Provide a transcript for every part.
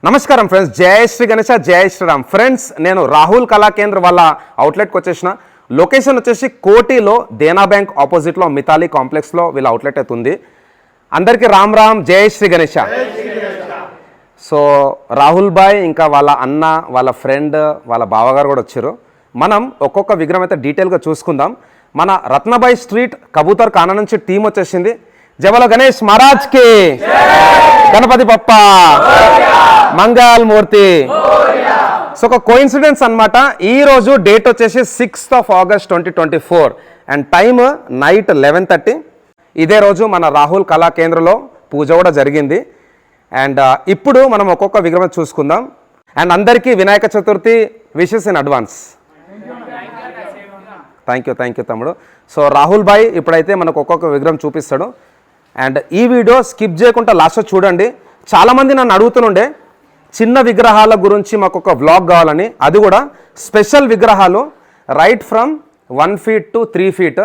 నమస్కారం ఫ్రెండ్స్, జై శ్రీ గణేష, జై శ్రీరామ్. ఫ్రెండ్స్, నేను రాహుల్ కళా కేంద్ర వాళ్ళ అవుట్లెట్కి వచ్చేసిన. లొకేషన్ వచ్చేసి కోటిలో దేనా బ్యాంక్ ఆపోజిట్లో మితాలి కాంప్లెక్స్లో వీళ్ళ అవుట్లెట్ అయితే ఉంది. అందరికీ రామ్ రామ్, జై శ్రీ గణేష. సో రాహుల్ భాయ్ ఇంకా వాళ్ళ అన్న, వాళ్ళ ఫ్రెండ్, వాళ్ళ బావగారు కూడా వచ్చారు. మనం ఒక్కొక్క విగ్రహం అయితే డీటెయిల్గా చూసుకుందాం. మన రత్నబాయ్ స్ట్రీట్ కబూతర్ కానా నుంచి టీం వచ్చేసింది. జబల గణేష్ మహారాజ్ కి, గణపతి బప్ప, మంగళ మూర్తి. సో ఒక కోఇన్సిడెన్స్ అనమాట. ఈ రోజు డేట్ వచ్చేసి 6th August 2024 and time night 11:30. ఇదే రోజు మన రాహుల్ కళా కేంద్రంలో పూజ కూడా జరిగింది. అండ్ ఇప్పుడు మనం ఒక్కొక్క విగ్రహం చూసుకుందాం. అండ్ అందరికీ Vinayaka Chaturthi wishes in advance. Thank you తమ్ముడు. సో రాహుల్ భాయ్ ఇప్పుడైతే మనకు ఒక్కొక్క విగ్రహం చూపిస్తాడు. అండ్ ఈ వీడియో స్కిప్ చేయకుండా లాస్ట్లో చూడండి. చాలామంది నన్ను అడుగుతుండే చిన్న విగ్రహాల గురించి మాకు ఒక వ్లాగ్ కావాలని. అది కూడా స్పెషల్ విగ్రహాలు, right from 1 feet to 3 feet.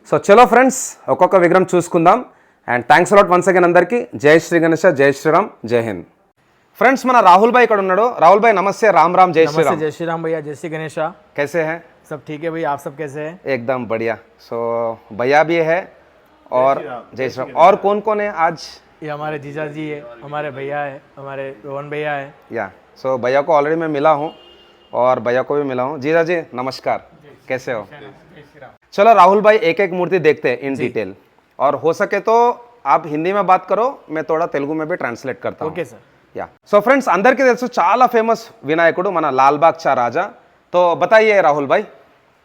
So చలో ఫ్రెండ్స్, ఒక్కొక్క విగ్రహం చూసుకుందాం. And thanks a lot once again అందరికీ. జై శ్రీ గణేష, జై శ్రీరామ్, జై హింద్. ఫ్రెండ్స్, మన రాహుల్ భాయ్ ఇక్కడ ఉన్నాడు. రాహుల్ భాయ్ నమస్తే. రామ్ రామ్, జై శ్రీరామ్. जय श्री राम भैया, जय श्री गणेश. कैसे हैं? सब ठीक है भैया, आप सब कैसे हैं? एकदम बढ़िया. सो भैया भी है और जय श्री राम. और कौन कौन है आज? ये हमारे जीजा जी है, हमारे भैया है, हमारे रोहन भैया है. या सो भैया को ऑलरेडी मैं मिला हूँ और भैया को भी मिला हूँ. जीजा जी नमस्कार, कैसे हो? चलो राहुल भाई, एक एक मूर्ति देखते हैं इन डिटेल. और हो सके तो आप हिंदी में बात करो, मैं थोड़ा तेलुगु में भी ट्रांसलेट करता हूँ. Okay sir. या सो फ्रेंड्स, అందరికీ తెలుసు చాలా ఫేమస్ వినాయకుడు మన లాల్బాగ్ చా రాజా. तो बताइए राहुल भाई.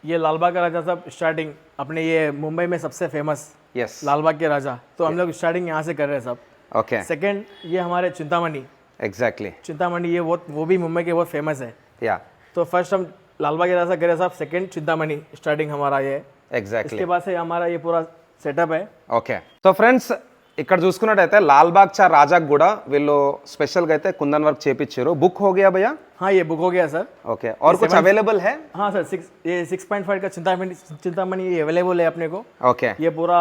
ये लालबाग का राजा साहब स्टार्टिंग अपने ये मुंबई में सबसे फेमस यस, लालबाग के राजा. तो हम लोग स्टार्टिंग यहाँ से कर रहे हैं सब. ओके, सेकंड ये हमारे चिंतामणि. एग्जैक्टली. चिंतामणि ये वो भी मुंबई के बहुत फेमस है. या तो फर्स्ट हम लालबाग के राजा कर रहे हैं साहब. सेकंड चिंतामणि स्टार्टिंग हमारा ये. एग्जैक्टली. इसके बाद से हमारा ये पूरा सेटअप है. ఓకే. సో ఫ్రెండ్స్, ఇక్కడ చూసుకున్నట్టయితే లాల్బాగ్ చా రాజాకు కూడా వీళ్ళు స్పెషల్గా అయితే కుందన్ వర్క్ చేపించారు. బుక్ हो गया भैया? हाँ, ये बुक हो गया सर. ओके. और कुछ अवेलेबल है? हाँ सर, 6.5 का चिंतामणि ये अवेलेबल है अपने को. ओके ये पूरा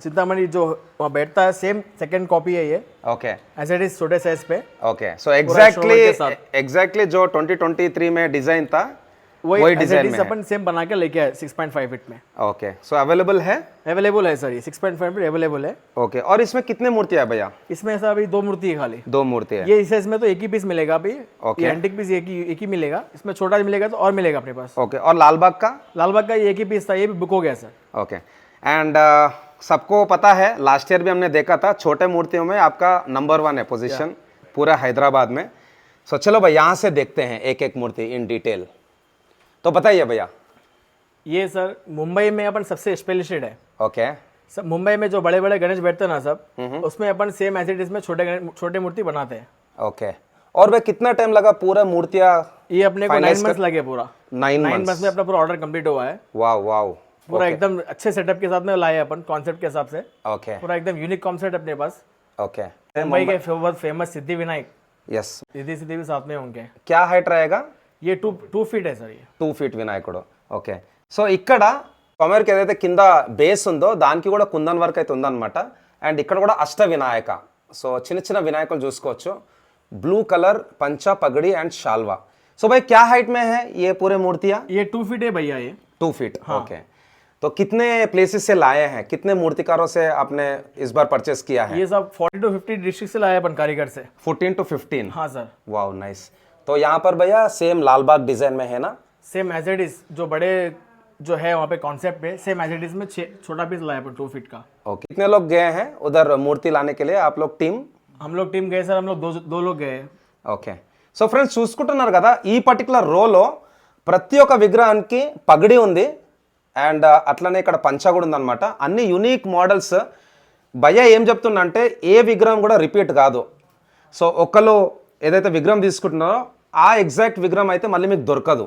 चिंतामणि जो वहाँ बैठता है सेम सेकंड कॉपी है ये. ओके एज इट इज छोटे साइज पे. ओके. सो एग्जैक्टली के साथ. एग्जैक्टली जो 2023 में डिजाइन था वही डिजाइन में अपन सेम बना के लेके आए 6.5 फीट में. ओके. सो अवेलेबल है? अवेलेबल है सर, ये 6.5 फीट अवेलेबल है. ओके. और इसमें कितने मूर्तियां है भैया? इसमें सर अभी 2 मूर्ति है खाली. 2 मूर्ति है. ये इस साइज में तो एक ही पीस मिलेगा अभी. ओके. ये एंटिक पीस एक ही मिलेगा. इसमें छोटा मिलेगा तो और मिलेगा अपने पास. ओके. और लालबाग का? लालबाग का ये एक ही पीस था, ये भी बुक हो गया सर. ओके. एंड सबको पता है, लास्ट ईयर भी हमने देखा था, छोटे मूर्तियों में आपका नंबर 1 है पोजीशन पूरा हैदराबाद में. सो चलो भाई, यहाँ से देखते हैं एक एक मूर्ति इन डिटेल. तो बताइए भैया. ये सर मुंबई में अपन सबसे स्पेशलिस्टेड है. ओके. सब मुंबई में जो बड़े बड़े गणेश बैठते हैं ना सब, उसमें अपन सेम एज इट इज में छोटे मूर्ति बनाते हैं. ओके. और भाई कितना टाइम लगा पूरा मूर्तियाँ? ये अपने को 9 मंथ्स लगे पूरा. 9 9 months मंथ्स में अपना पूरा ऑर्डर कंप्लीट हुआ है. वाव वाव. पूरा एकदम अच्छे सेटअप के साथ में लाए अपन कॉन्सेप्ट के हिसाब से. ओके पूरा एकदम यूनिक कॉन्सेप्ट अपने पास. ओके. मुंबई के बहुत फेमस सिद्धि विनायक, यस. सिद्धि भी साथ में होंगे. क्या हाइट रहेगा? ये 2 फीट है सर. ये 2 feet వినాయకుడు. ఓకే. సో ఇక్కడ కొమర్కి ఏదైతే కింద బేస్ ఉందో దానికి కూడా కుందన్ వర్క్ అయితే ఉందన్నమాట. అండ్ ఇక్కడ కూడా అష్ట వినాయక. సో చిన్న చిన్న వినాయకులు చూసుకోవచ్చు. బ్లూ కలర్ పంచ పగड़ी एंड शालवा. सो भाई क्या हाइट में है ये पूरे मूर्तियाँ? ये 2 फीट है भैया. ये 2 feet. ओके. तो कितने प्लेसेस से लाए हैं, कितने मूर्तिकारों से आपने इस बार परचेस किया है? ये सब 40 to 50 डिस्ट्रिक्ट से लाए अपन कारीगर से. 14 to 15. हाँ सर. Wow nice. तो यहाँ पर भैया सेम लालबाग डिजाइन में है ना? सेम एज इट इज जो बड़े जो है वहाँ पे कॉन्सेप्ट पे सेम एज इट इज में छोटा पीस लाया अपन 2 फीट का. ओके. कितने लोग गए हैं उधर मूर्ति लाने के लिए आप लोग टीम? हम लोग टीम गए सर, हम लोग दो लोग गए. ఓకే. సో ఫ్రెండ్స్, చూసుకుంటున్నారు కదా, ఈ పర్టికులర్ రోలో ప్రతి ఒక్క విగ్రహానికి పగడి ఉంది. అండ్ అట్లనే ఇక్కడ పంచ కూడా ఉందన్నమాట. అన్ని యూనిక్ మోడల్స్. భయ్య ఏం చెప్తున్నా అంటే ఏ విగ్రహం కూడా రిపీట్ కాదు. సో ఒకళ్ళు ఏదైతే విగ్రహం తీసుకుంటున్నారో ఆ ఎగ్జాక్ట్ విగ్రహం అయితే మళ్ళీ మీకు దొరకదు.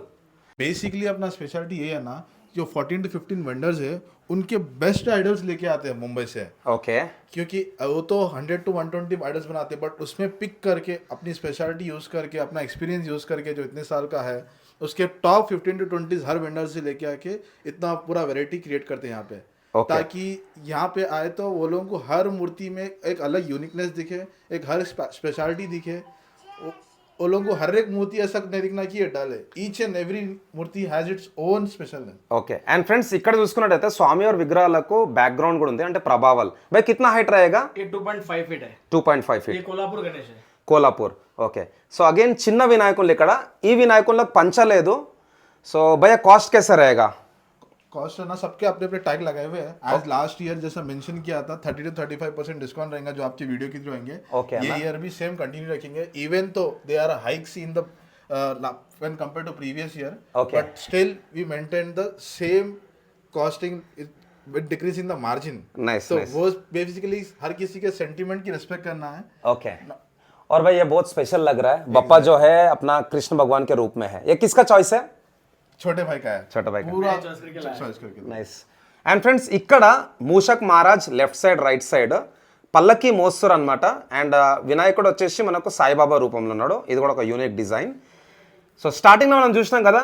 बेसिकली अपना स्पेशलिटी ये है ना, जो 14 to 15 वेंडर्स है उनके बेस्ट आइडल्स लेके आते हैं मुंबई से. ఓకే. क्योंकि वो तो 100 to 120 आइडल्स बनाते हैं, बट उसमें पिक करके अपनी स्पेशलिटी यूज़ करके अपना एक्सपीरियंस यूज़ करके जो इतने साल का है उसके टॉप 15 to 20 हर वेंडर से लेके आके इतना पूरा वैरायटी क्रिएट करते हैं यहाँ पे. ताकि यहाँ पे आए तो वो लोगों को हर मूर्ति में एक अलग यूनिकनेस दिखे, एक हर स्पेशलिटी दिखे. वो लोगों को हर एक मूर्ति ऐसा नहीं दिखना कि ये डल है. Each and every मूर्ति has its own specialness. Okay and friends ఇక్కడ చూసుకున్నట్టయితే స్వామి వారి విగ్రహాలకు బ్యాక్గ్రౌండ్ కూడా ఉంది అంటే ప్రభావాలు भाई कितना हाइट रहेगा ये 2.5 फीट है. 2.5 ये ఫీట్ कोल्हापुर गणेश है. కోలాపూర్ ఓకే సో అగైన్ చిన్న వినాయకులు ఇక్కడ ఈ వినాయకులకు పంచలేదు సో భయ్యా కాస్ట్ कैसा रहेगा कॉस्ट है ना सबके अपने अपने टैग लगाए हुए हैं. आज लास्ट ईयर जैसा मेंशन किया था 30 to 35% डिस्काउंट रहेगा जो आपकी वीडियो के थ्रू आएंगे. Okay, ये ईयर भी सेम कंटिन्यू रखेंगे. Even though they are hikes in the when compared to previous year. Okay. But still we maintain the same costing with decreasing the margin. Nice, तो nice. वो basically हर किसी के sentiment की respect करना है. Okay और भाई ये बहुत स्पेशल लग रहा है बप्पा जो है अपना कृष्ण भगवान के रूप में है ये किसका चॉइस है छोटे भाई का है. छोटा भाई का पूरा choice करके लाया. choice करके. నైస్ అండ్ ఫ్రెండ్స్ ఇక్కడ Mushak Maharaj left side right side పల్లకి మోస్తరు అనమాట అండ్ వినాయకుడు వచ్చేసి మనకు సాయిబాబా రూపంలో ఉన్నాడు ఇది కూడా ఒక యూనిక్ డిజైన్ సో స్టార్టింగ్లో మనం చూసినాం కదా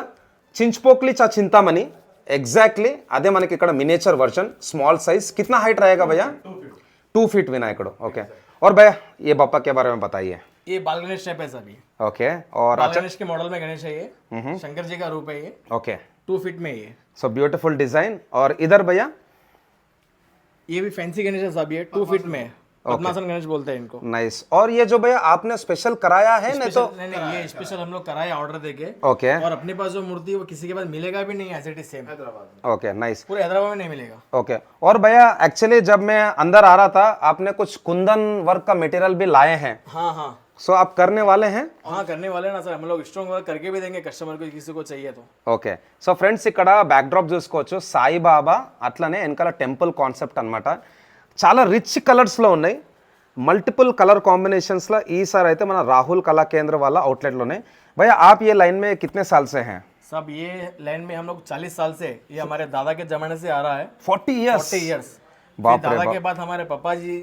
చించుపోక్లి చా చింతామణి ఎగ్జాక్ట్లీ అదే మనకి ఇక్కడ మినియేచర్ వర్షన్ స్మాల్ సైజ్ కిतना हाइट रहेगा भैया 2 फीट विनायकुడు ओके और भैया ये बप्पा के बारे में बताइए ये बाल गणेश टाइप है सभी. ओके और बाल गणेश के मॉडल में गणेश है ये. शंकर जी का रूप है ये. ओके 2 फीट में ये. सो ब्यूटीफुल डिजाइन और इधर भैया ये भी फैंसी गणेश है सब ये 2 फीट में है. पद्मासन गणेश बोलते हैं इनको. नाइस और ये जो भैया आपने स्पेशल कराया है ना तो नहीं ये स्पेशल हम लोग कराए ऑर्डर देके. ओके और अपने पास जो मूर्ति है वो किसी के पास मिलेगा भी नहीं as it is same. Okay nice पूरे हैदराबाद में नहीं मिलेगा. ओके और भैया एक्चुअली जब मैं अंदर आ रहा था आपने कुछ कुंदन वर्क का मटेरियल भी लाए हैं हाँ हाँ सो आप करने वाले हैं हाँ करने वाले हैं ना सर हम लोग स्ट्रॉन्ग वर्क करके भी देंगे कस्टमर को किसी को चाहिए तो. ఓకే సో ఫ్రెండ్స్ ఇక్కడ బ్యాక్ డ్రాప్ చూసుకోవచ్చు సాయిబాబా అట్లనే వెనకాల టెంపుల్ కాన్సెప్ట్ అన్నమాట చాలా రిచ్ కలర్స్లో ఉన్నాయి మల్టిపుల్ కలర్ కాంబినేషన్స్లో ఈసారి అయితే మన రాహుల్ కళా కేంద్ర వాళ్ళ అవుట్లెట్లోనే भैया आप ये लाइन में कितने साल से हैं सब ये लाइन में हम लोग 40 साल से ये हमारे दादा के जमाने से आ रहा है. 40 इयर्स 40 इयर्स. बाप रे दादा बाप के बाद हमारे पापा जी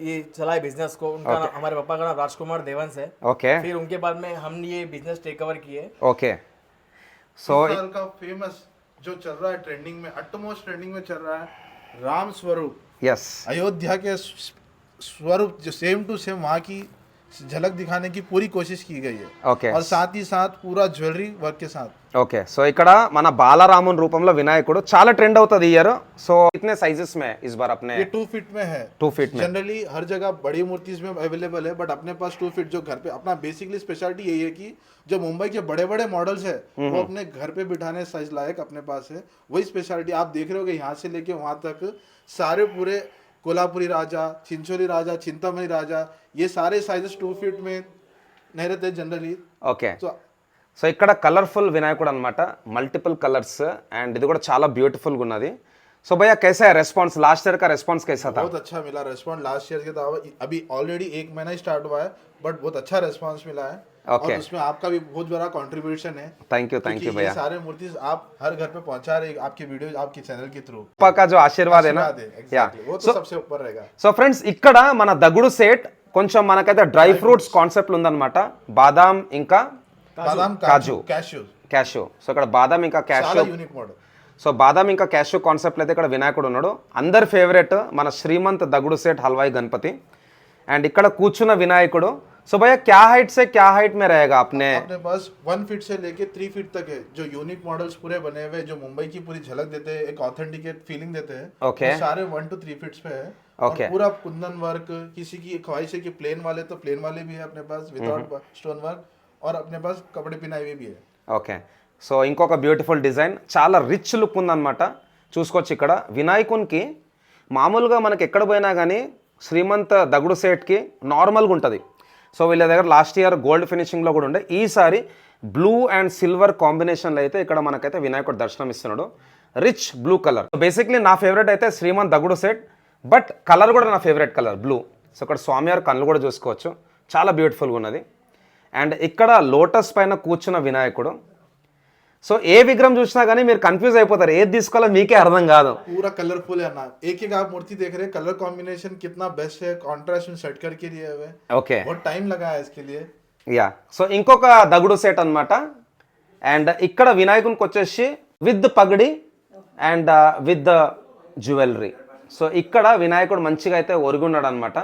ये चलाए बिजनेस को. उनका हमारे पापा का नाम राजकुमार देवंश है. ओके फिर उनके बाद में हम ये बिजनेस टेक ओवर किए. ओके सो इस साल का फेमस जो चल रहा है ट्रेंडिंग में अटमोस्ट ट्रेंडिंग में चल रहा है राम स्वरूप. यस अयोध्या के स्वरूप जो सेम टू सेम वहाँ की झलक दिखाने की पूरी कोशिश की गई है. ओके और साथ ही साथ पूरा ज्वेलरी वर्क के साथ. ఓకే సో ఇక్కడ మన బాలరాముని రూపంలో వినాయకుడు చాలా ట్రెండ్ అవుతుంది ఇయర్ సో कितने साइजेस में इस बार अपने ये 2 फीट में है. 2 फीट में जनरली हर जगह बड़ी मूर्ति में अवेलेबल है बट अपने पास 2 फीट जो घर पे अपना बेसिकली स्पेशलिटी यही है कि जो मुंबई के बड़े बड़े मॉडल्स है वो अपने घर पे बिठाने साइज लायक अपने पास है. वही स्पेशलिटी आप देख रहे हो यहाँ से लेके वहाँ तक सारे पूरे कोल्हापुरी राजा चिंचोली राजा चिंतामणि राजा ये सारे साइजेस 2 फीट में नहीं रहते जनरली. ఓకే तो సో ఇక్కడ కలర్ఫుల్ వినాయకుడు అనమాట మల్టిపుల్ కలర్స్ అండ్ ఇది కూడా చాలా బ్యూటిఫుల్గా ఉన్నది సో भैया कैसा है रेस्पॉन्स लास्ट ईयर का रेस्पॉन्स कैसा था बहुत अच्छा मिला रेस्पॉन्स लास्ट ईयर के तो अभी ऑलरेडी 1 महीना ही स्टार्ट हुआ है बट बहुत अच्छा रेस्पॉन्स मिला है. Okay. और उसमें आपका भी बहुत बड़ा कंट्रीब्यूशन है. थैंक यू क्योंकि भैया ये सारे मूर्ति आप हर घर पे पहुंचा रहे आपकी वीडियो आपकी चैनल के थ्रू. पप्पा का जो आशीर्वाद है ना या Exactly. वो तो सबसे ऊपर रहेगा. సో ఫ్రెండ్స్ ఇక్కడ మన దగుడు సెట్ కొంచెం మనకైతే డ్రై ఫ్రూట్స్ కాన్సెప్ట్ ఉందన్నమాట బాదాం ఇంకా बादाम काजू. कैश्यू క్యాషూ సో ఇక్కడ బాదాం ఇంకా చాలా క్యాషూ యూనిక్ మోడల్. సో బాదాం ఇంకా క్యాషూ కాన్సెప్ట్ అయితే ఇక్కడ వినాయకుడు ఉన్నాడు అందరి ఫేవరెట్ మన శ్రీమంత్ దగుడు సేట్ హల్వాయి గణపతి అండ్ ఇక్కడ కూర్చున్న వినాయకుడు సో भैया क्या हाइट से क्या हाइट में रहेगा अपने अपने पास 1 फीट से लेके 3 फीट तक है जो यूनिक मॉडल्स पूरे बने हुए जो मुंबई की पूरी झलक देते हैं एक ऑथेंटिकेट फीलिंग देते हैं. Okay. वो सारे 1 to 3 फीट्स पे है. Okay. और पूरा कुंदन वर्क किसी की ख्वाहिश है कि प्लेन वाले तो प्लेन वाले भी है अपने पास विदाउट स्टोन वर्क और अपने पास कपड़े पिनाई हुए भी है. ఓకే సో ఇంకొక బ్యూటిఫుల్ డిజైన్ చాలా రిచ్ లుక్ ఉందన్నమాట చూసుకోవచ్చు ఇక్కడ వినాయకునికి మామూలుగా మనకి ఎక్కడ పోయినా కానీ శ్రీమంత్ దగుడు సేట్కి నార్మల్గా ఉంటుంది సో వీళ్ళ దగ్గర లాస్ట్ ఇయర్ గోల్డ్ ఫినిషింగ్లో కూడా ఉండే ఈసారి బ్లూ అండ్ సిల్వర్ కాంబినేషన్లో అయితే ఇక్కడ మనకైతే వినాయకుడు దర్శనం ఇస్తున్నాడు రిచ్ బ్లూ కలర్ బేసిక్లీ నా ఫేవరెట్ అయితే శ్రీమంత్ దగుడు సేట్ బట్ కలర్ కూడా నా ఫేవరెట్ కలర్ బ్లూ సో ఇక్కడ స్వామివారి కళ్ళు కూడా చూసుకోవచ్చు చాలా బ్యూటిఫుల్గా ఉన్నది అండ్ ఇక్కడ లోటస్ పైన కూర్చున్న వినాయకుడు సో ఏ విగ్రహం చూసినా కానీ మీరు కన్ఫ్యూజ్ అయిపోతారు ఏది తీసుకోవాలో మీకే అర్థం కాదు पूरा कलरफुल है ना एक एक आप मूर्ति देख रहे हैं कलर कॉम्बिनेशन कितना बेस्ट है कॉन्ट्रास्ट में सेट करके लिए हुए. ఓకే बहुत टाइम लगा है इसके लिए. యా సో ఇంకొక దగుడు సెట్ అన్నమాట అండ్ ఇక్కడ వినాయకునికి వచ్చేసి with pagdi and with jewellery so ఇక్కడ వినాయకుడు మంచిగా అయితే ఒరుగున్నాడు అనమాట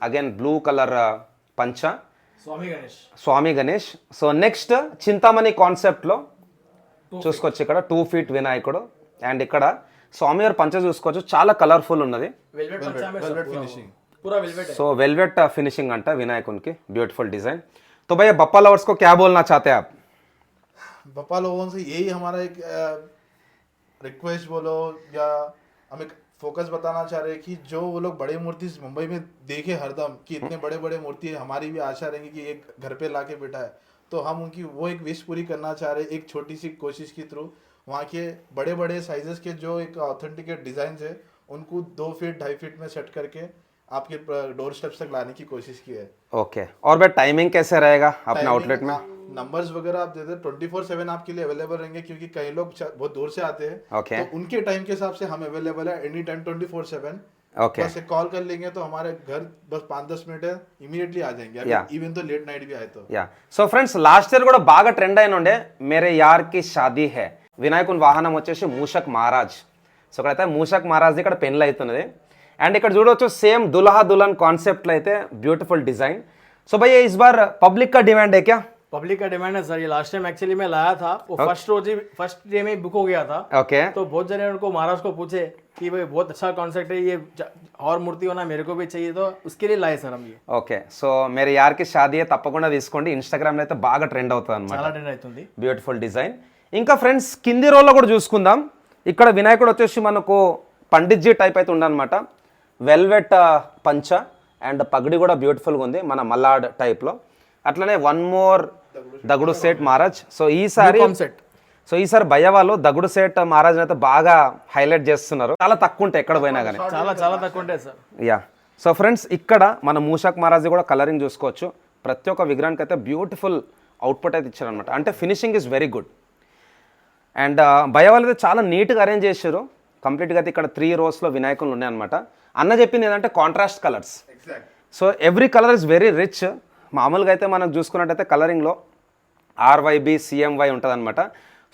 అగైన్ బ్లూ కలర్ పంచ स्वामी गणेश స్వామి గణేష్. సో నెక్స్ట్ చింతామణి కాన్సెప్ట్లో చూసుకోవచ్చు, ఇక్కడ 2 feet వినాయకుడు. అండ్ ఇక్కడ స్వామివారి పంచ చూసుకోవచ్చు, చాలా కలర్ఫుల్ ఉన్నది. वेलवेट पंचा में वेलवेट सब फिनिशिंग पूरा वेलवेट है సో వెల్వెట్ ఫినిషింగ్ అంట వినాయకునికి, బ్యూटीफुल डिजाइन. तो भैया बप्पा लवर्स को क्या बोलना चाहते हैं आप? बप्पा लोगों से यही हमारा एक रिक्वेस्ट बोलो या हम एक फोकस बताना चाह रहे हैं कि जो वो लोग बड़े मूर्ति मुंबई में देखे हरदम कि इतने बड़े बड़े मूर्ति है, हमारी भी आशा रहेगी कि एक घर पे लाके बैठा है, तो हम उनकी वो एक विश पूरी करना चाह रहे हैं एक छोटी सी कोशिश के थ्रू. वहाँ के बड़े बड़े साइजेस के जो एक ऑथेंटिकेट डिजाइन है उनको 2 feet 2.5 feet में सेट करके आपके डोर स्टेप्स तक लाने की कोशिश की है. ओके. और भाई टाइमिंग कैसे रहेगा अपने आउटलेट में? नंबर्स वगैरह आप दे दे 24/7 आपके लिए अवेलेबल रहेंगे, क्योंकि कई लोग बहुत दूर से आते हैं. ओके. तो उनके टाइम के हिसाब से हम अवेलेबल है एनी टाइम 24/7. ओके. बस एक कॉल कर लेंगे तो हमारे घर बस 5-10 मिनट है इमीडिएटली आ जाएंगे. Yeah. इवन तो लेट नाइट भी आए तो yeah. So friends last year కూడా బాగా ట్రెండ్ అయిన ఉండే మేరే యార్ కి షాదీ హే, వినాయకుని వాహనం వచ్చేసి మూషక్ మహారాజ్. సో ఇక్కడైతే మూషక్ మహారాజ్ ఇక్కడ పెన్లు అవుతున్నది. అండ్ ఇక్కడ చూడవచ్చు సేమ్ దుల్హా దుల్హన్ కాన్సెప్ట్లో అయితే బ్యూటిఫుల్ డిజైన్. సో భయ్య इस बार पब्लिक का डिमांड है क्या? पब्लिक का डिमांड है सर. ये लास्ट टाइम एक्चुअली मैं लाया था, वो फर्स्ट डे में बुक हो गया था. ओके. तो बहुत जने उनको महाराज को पूछे कि भाई बहुत अच्छा कॉन्सेप्ट है ये, और मूर्ति होना मेरे को भी चाहिए, तो उसके लिए लाए सर हम ये. ఓకే. సో మేరే యార్ కి షాదీ హే తప్పకుండా తీసుకోండి, ఇన్స్టాగ్రామ్లో అయితే బాగా ట్రెండ్ అవుతుంది అనమాట. చాలా ట్రెండ్ అవుతుంది. Beautiful design. ఇంకా ఫ్రెండ్స్ కింది రోల్లో కూడా చూసుకుందాం. ఇక్కడ వినాయకుడు వచ్చేసి మనకు పండిత్జీ టైప్ అయితే ఉండనమాట. వెల్వెట్ పంచ అండ్ పగడి కూడా బ్యూటిఫుల్గా ఉంది మన మల్లాడ్ టైప్లో. అట్లనే వన్ మోర్ దగుడు సేట్ మహారాజ్. సో ఈసారి భయ్య వాళ్ళు దగుడు సేట్ మహారాజ్ అయితే బాగా హైలైట్ చేస్తున్నారు. చాలా తక్కువ ఉంటాయి ఎక్కడ పోయినా కానీ, చాలా తక్కువ ఉంటాయి సార్. యా. సో ఫ్రెండ్స్ ఇక్కడ మన మూషక్ మహారాజ్ కూడా కలరింగ్ చూసుకోవచ్చు. ప్రతి ఒక్క విగ్రహానికి అయితే బ్యూటిఫుల్ అవుట్పుట్ అయితే ఇచ్చారనమాట. అంటే finishing is very good. And భయ వాళ్ళు అయితే చాలా నీట్గా అరేంజ్ చేశారు కంప్లీట్గా. అయితే ఇక్కడ 3 rows వినాయకులు ఉన్నాయన్నమాట. అన్న చెప్పింది ఏంటంటే contrast colours. So every colour is very rich. మామూలుగా అయితే మనం చూసుకున్నట్టయితే కలరింగ్లో RYB CMY ఉంటుంది అనమాట.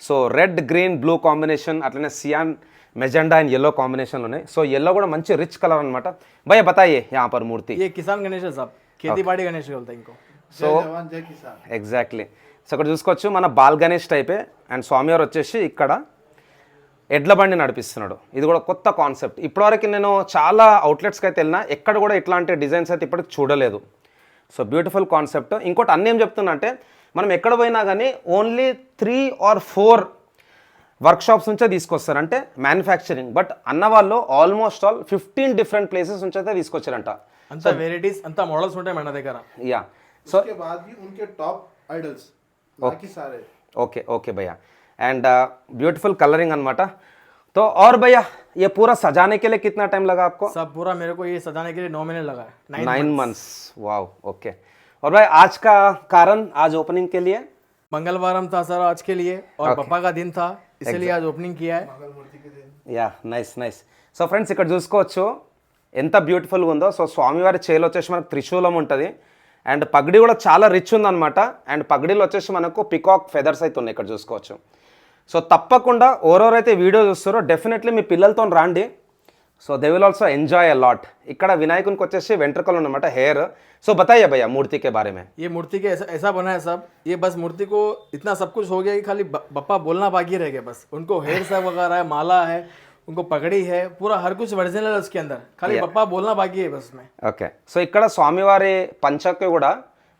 So red green blue combination, అట్లనే సియాన్ మెజెండా అండ్ ఎల్లో కాంబినేషన్లు ఉన్నాయి. సో ఎల్లో కూడా మంచి రిచ్ కలర్ అనమాట. భయ్య బతాయే యా పర్ మూర్తి. ये किसान गणेश है साहब, खेती बाड़ी गणेश बोलते हैं इनको. So exactly. సో ఇక్కడ చూసుకోవచ్చు మన బాల్ గణేష్ టైపే. అండ్ స్వామివారు వచ్చేసి ఇక్కడ ఎడ్ల బండి నడిపిస్తున్నాడు. ఇది కూడా కొత్త కాన్సెప్ట్. ఇప్పటివరకు నేను చాలా అవుట్లెట్స్కి అయితే వెళ్ళినా ఎక్కడ కూడా ఇట్లాంటి డిజైన్స్ అయితే ఇప్పటికి చూడలేదు. So beautiful concept. ఇంకోటి అన్నీ ఏం చెప్తున్నా అంటే మనం ఎక్కడ పోయినా కానీ ఓన్లీ 3 or 4 వర్క్షాప్స్ నుంచే తీసుకొస్తారు, అంటే మ్యానుఫ్యాక్చరింగ్. బట్ అన్న వాళ్ళు ఆల్మోస్ట్ ఆల్ 15 డిఫరెంట్ ప్లేసెస్ నుంచి అయితే తీసుకొచ్చారంట. అంత వెరైటీస్ అంత మోడల్స్ ఉంటాయి మన దగ్గర. యా. సో उसके बाद भी उनके टॉप आइडल्स बाकी सारे. ओके ओके भैया. एंड ब्यूटीफुल कलरिंग अनमाटा. तो और भैया ये पूरा सजाने के लिए कितना टाइम लगा आपको? सब पूरा मेरे को ये सजाने के लिए 9 महीने लगा है. 9 months. वाओ. ओके. और भाई आज का कारण, आज ओपनिंग के लिए मंगलवारम था सर आज के लिए, और पप्पा का दिन था, इसलिए आज ओपनिंग किया है. Yeah nice nice. So friends ఇక్కడ చూసుకోవచ్చు ఎంత బ్యూటిఫుల్గా ఉందో. సో స్వామివారి చేలో వచ్చేసి మనకు త్రిశూలం ఉంటుంది. అండ్ పగడి కూడా చాలా రిచ్ ఉందన్నమాట. అండ్ పగడీలో వచ్చేసి మనకు పికాక్ ఫెదర్స్ అయితే ఉన్నాయి ఇక్కడ చూసుకోవచ్చు. సో తప్పకుండా ఎవరెవరైతే వీడియో చూస్తారో డెఫినెట్లీ మీ పిల్లలతో రండి. So they will also enjoy a lot. ఇక్కడ వినాయకునికి వచ్చేసి వెంట్రుకలు ఉన్నమాట, హెయిర్. సో बताइए भैया मूर्ति के बारे में. ये मूर्ति के ऐसा बना है सब. ये बस मूर्ति को इतना सब कुछ हो गया कि खाली बप्पा बोलना बाकी रह गया. बस उनको हेयर सब वगैरह है, माला है, उनको पगड़ी है, पूरा हर कुछ ओरिजिनल है उसके अंदर, खाली बप्पा बोलना बाकी है बस में. ఓకే. సో ఇక్కడ స్వామివారి పంచకి కూడా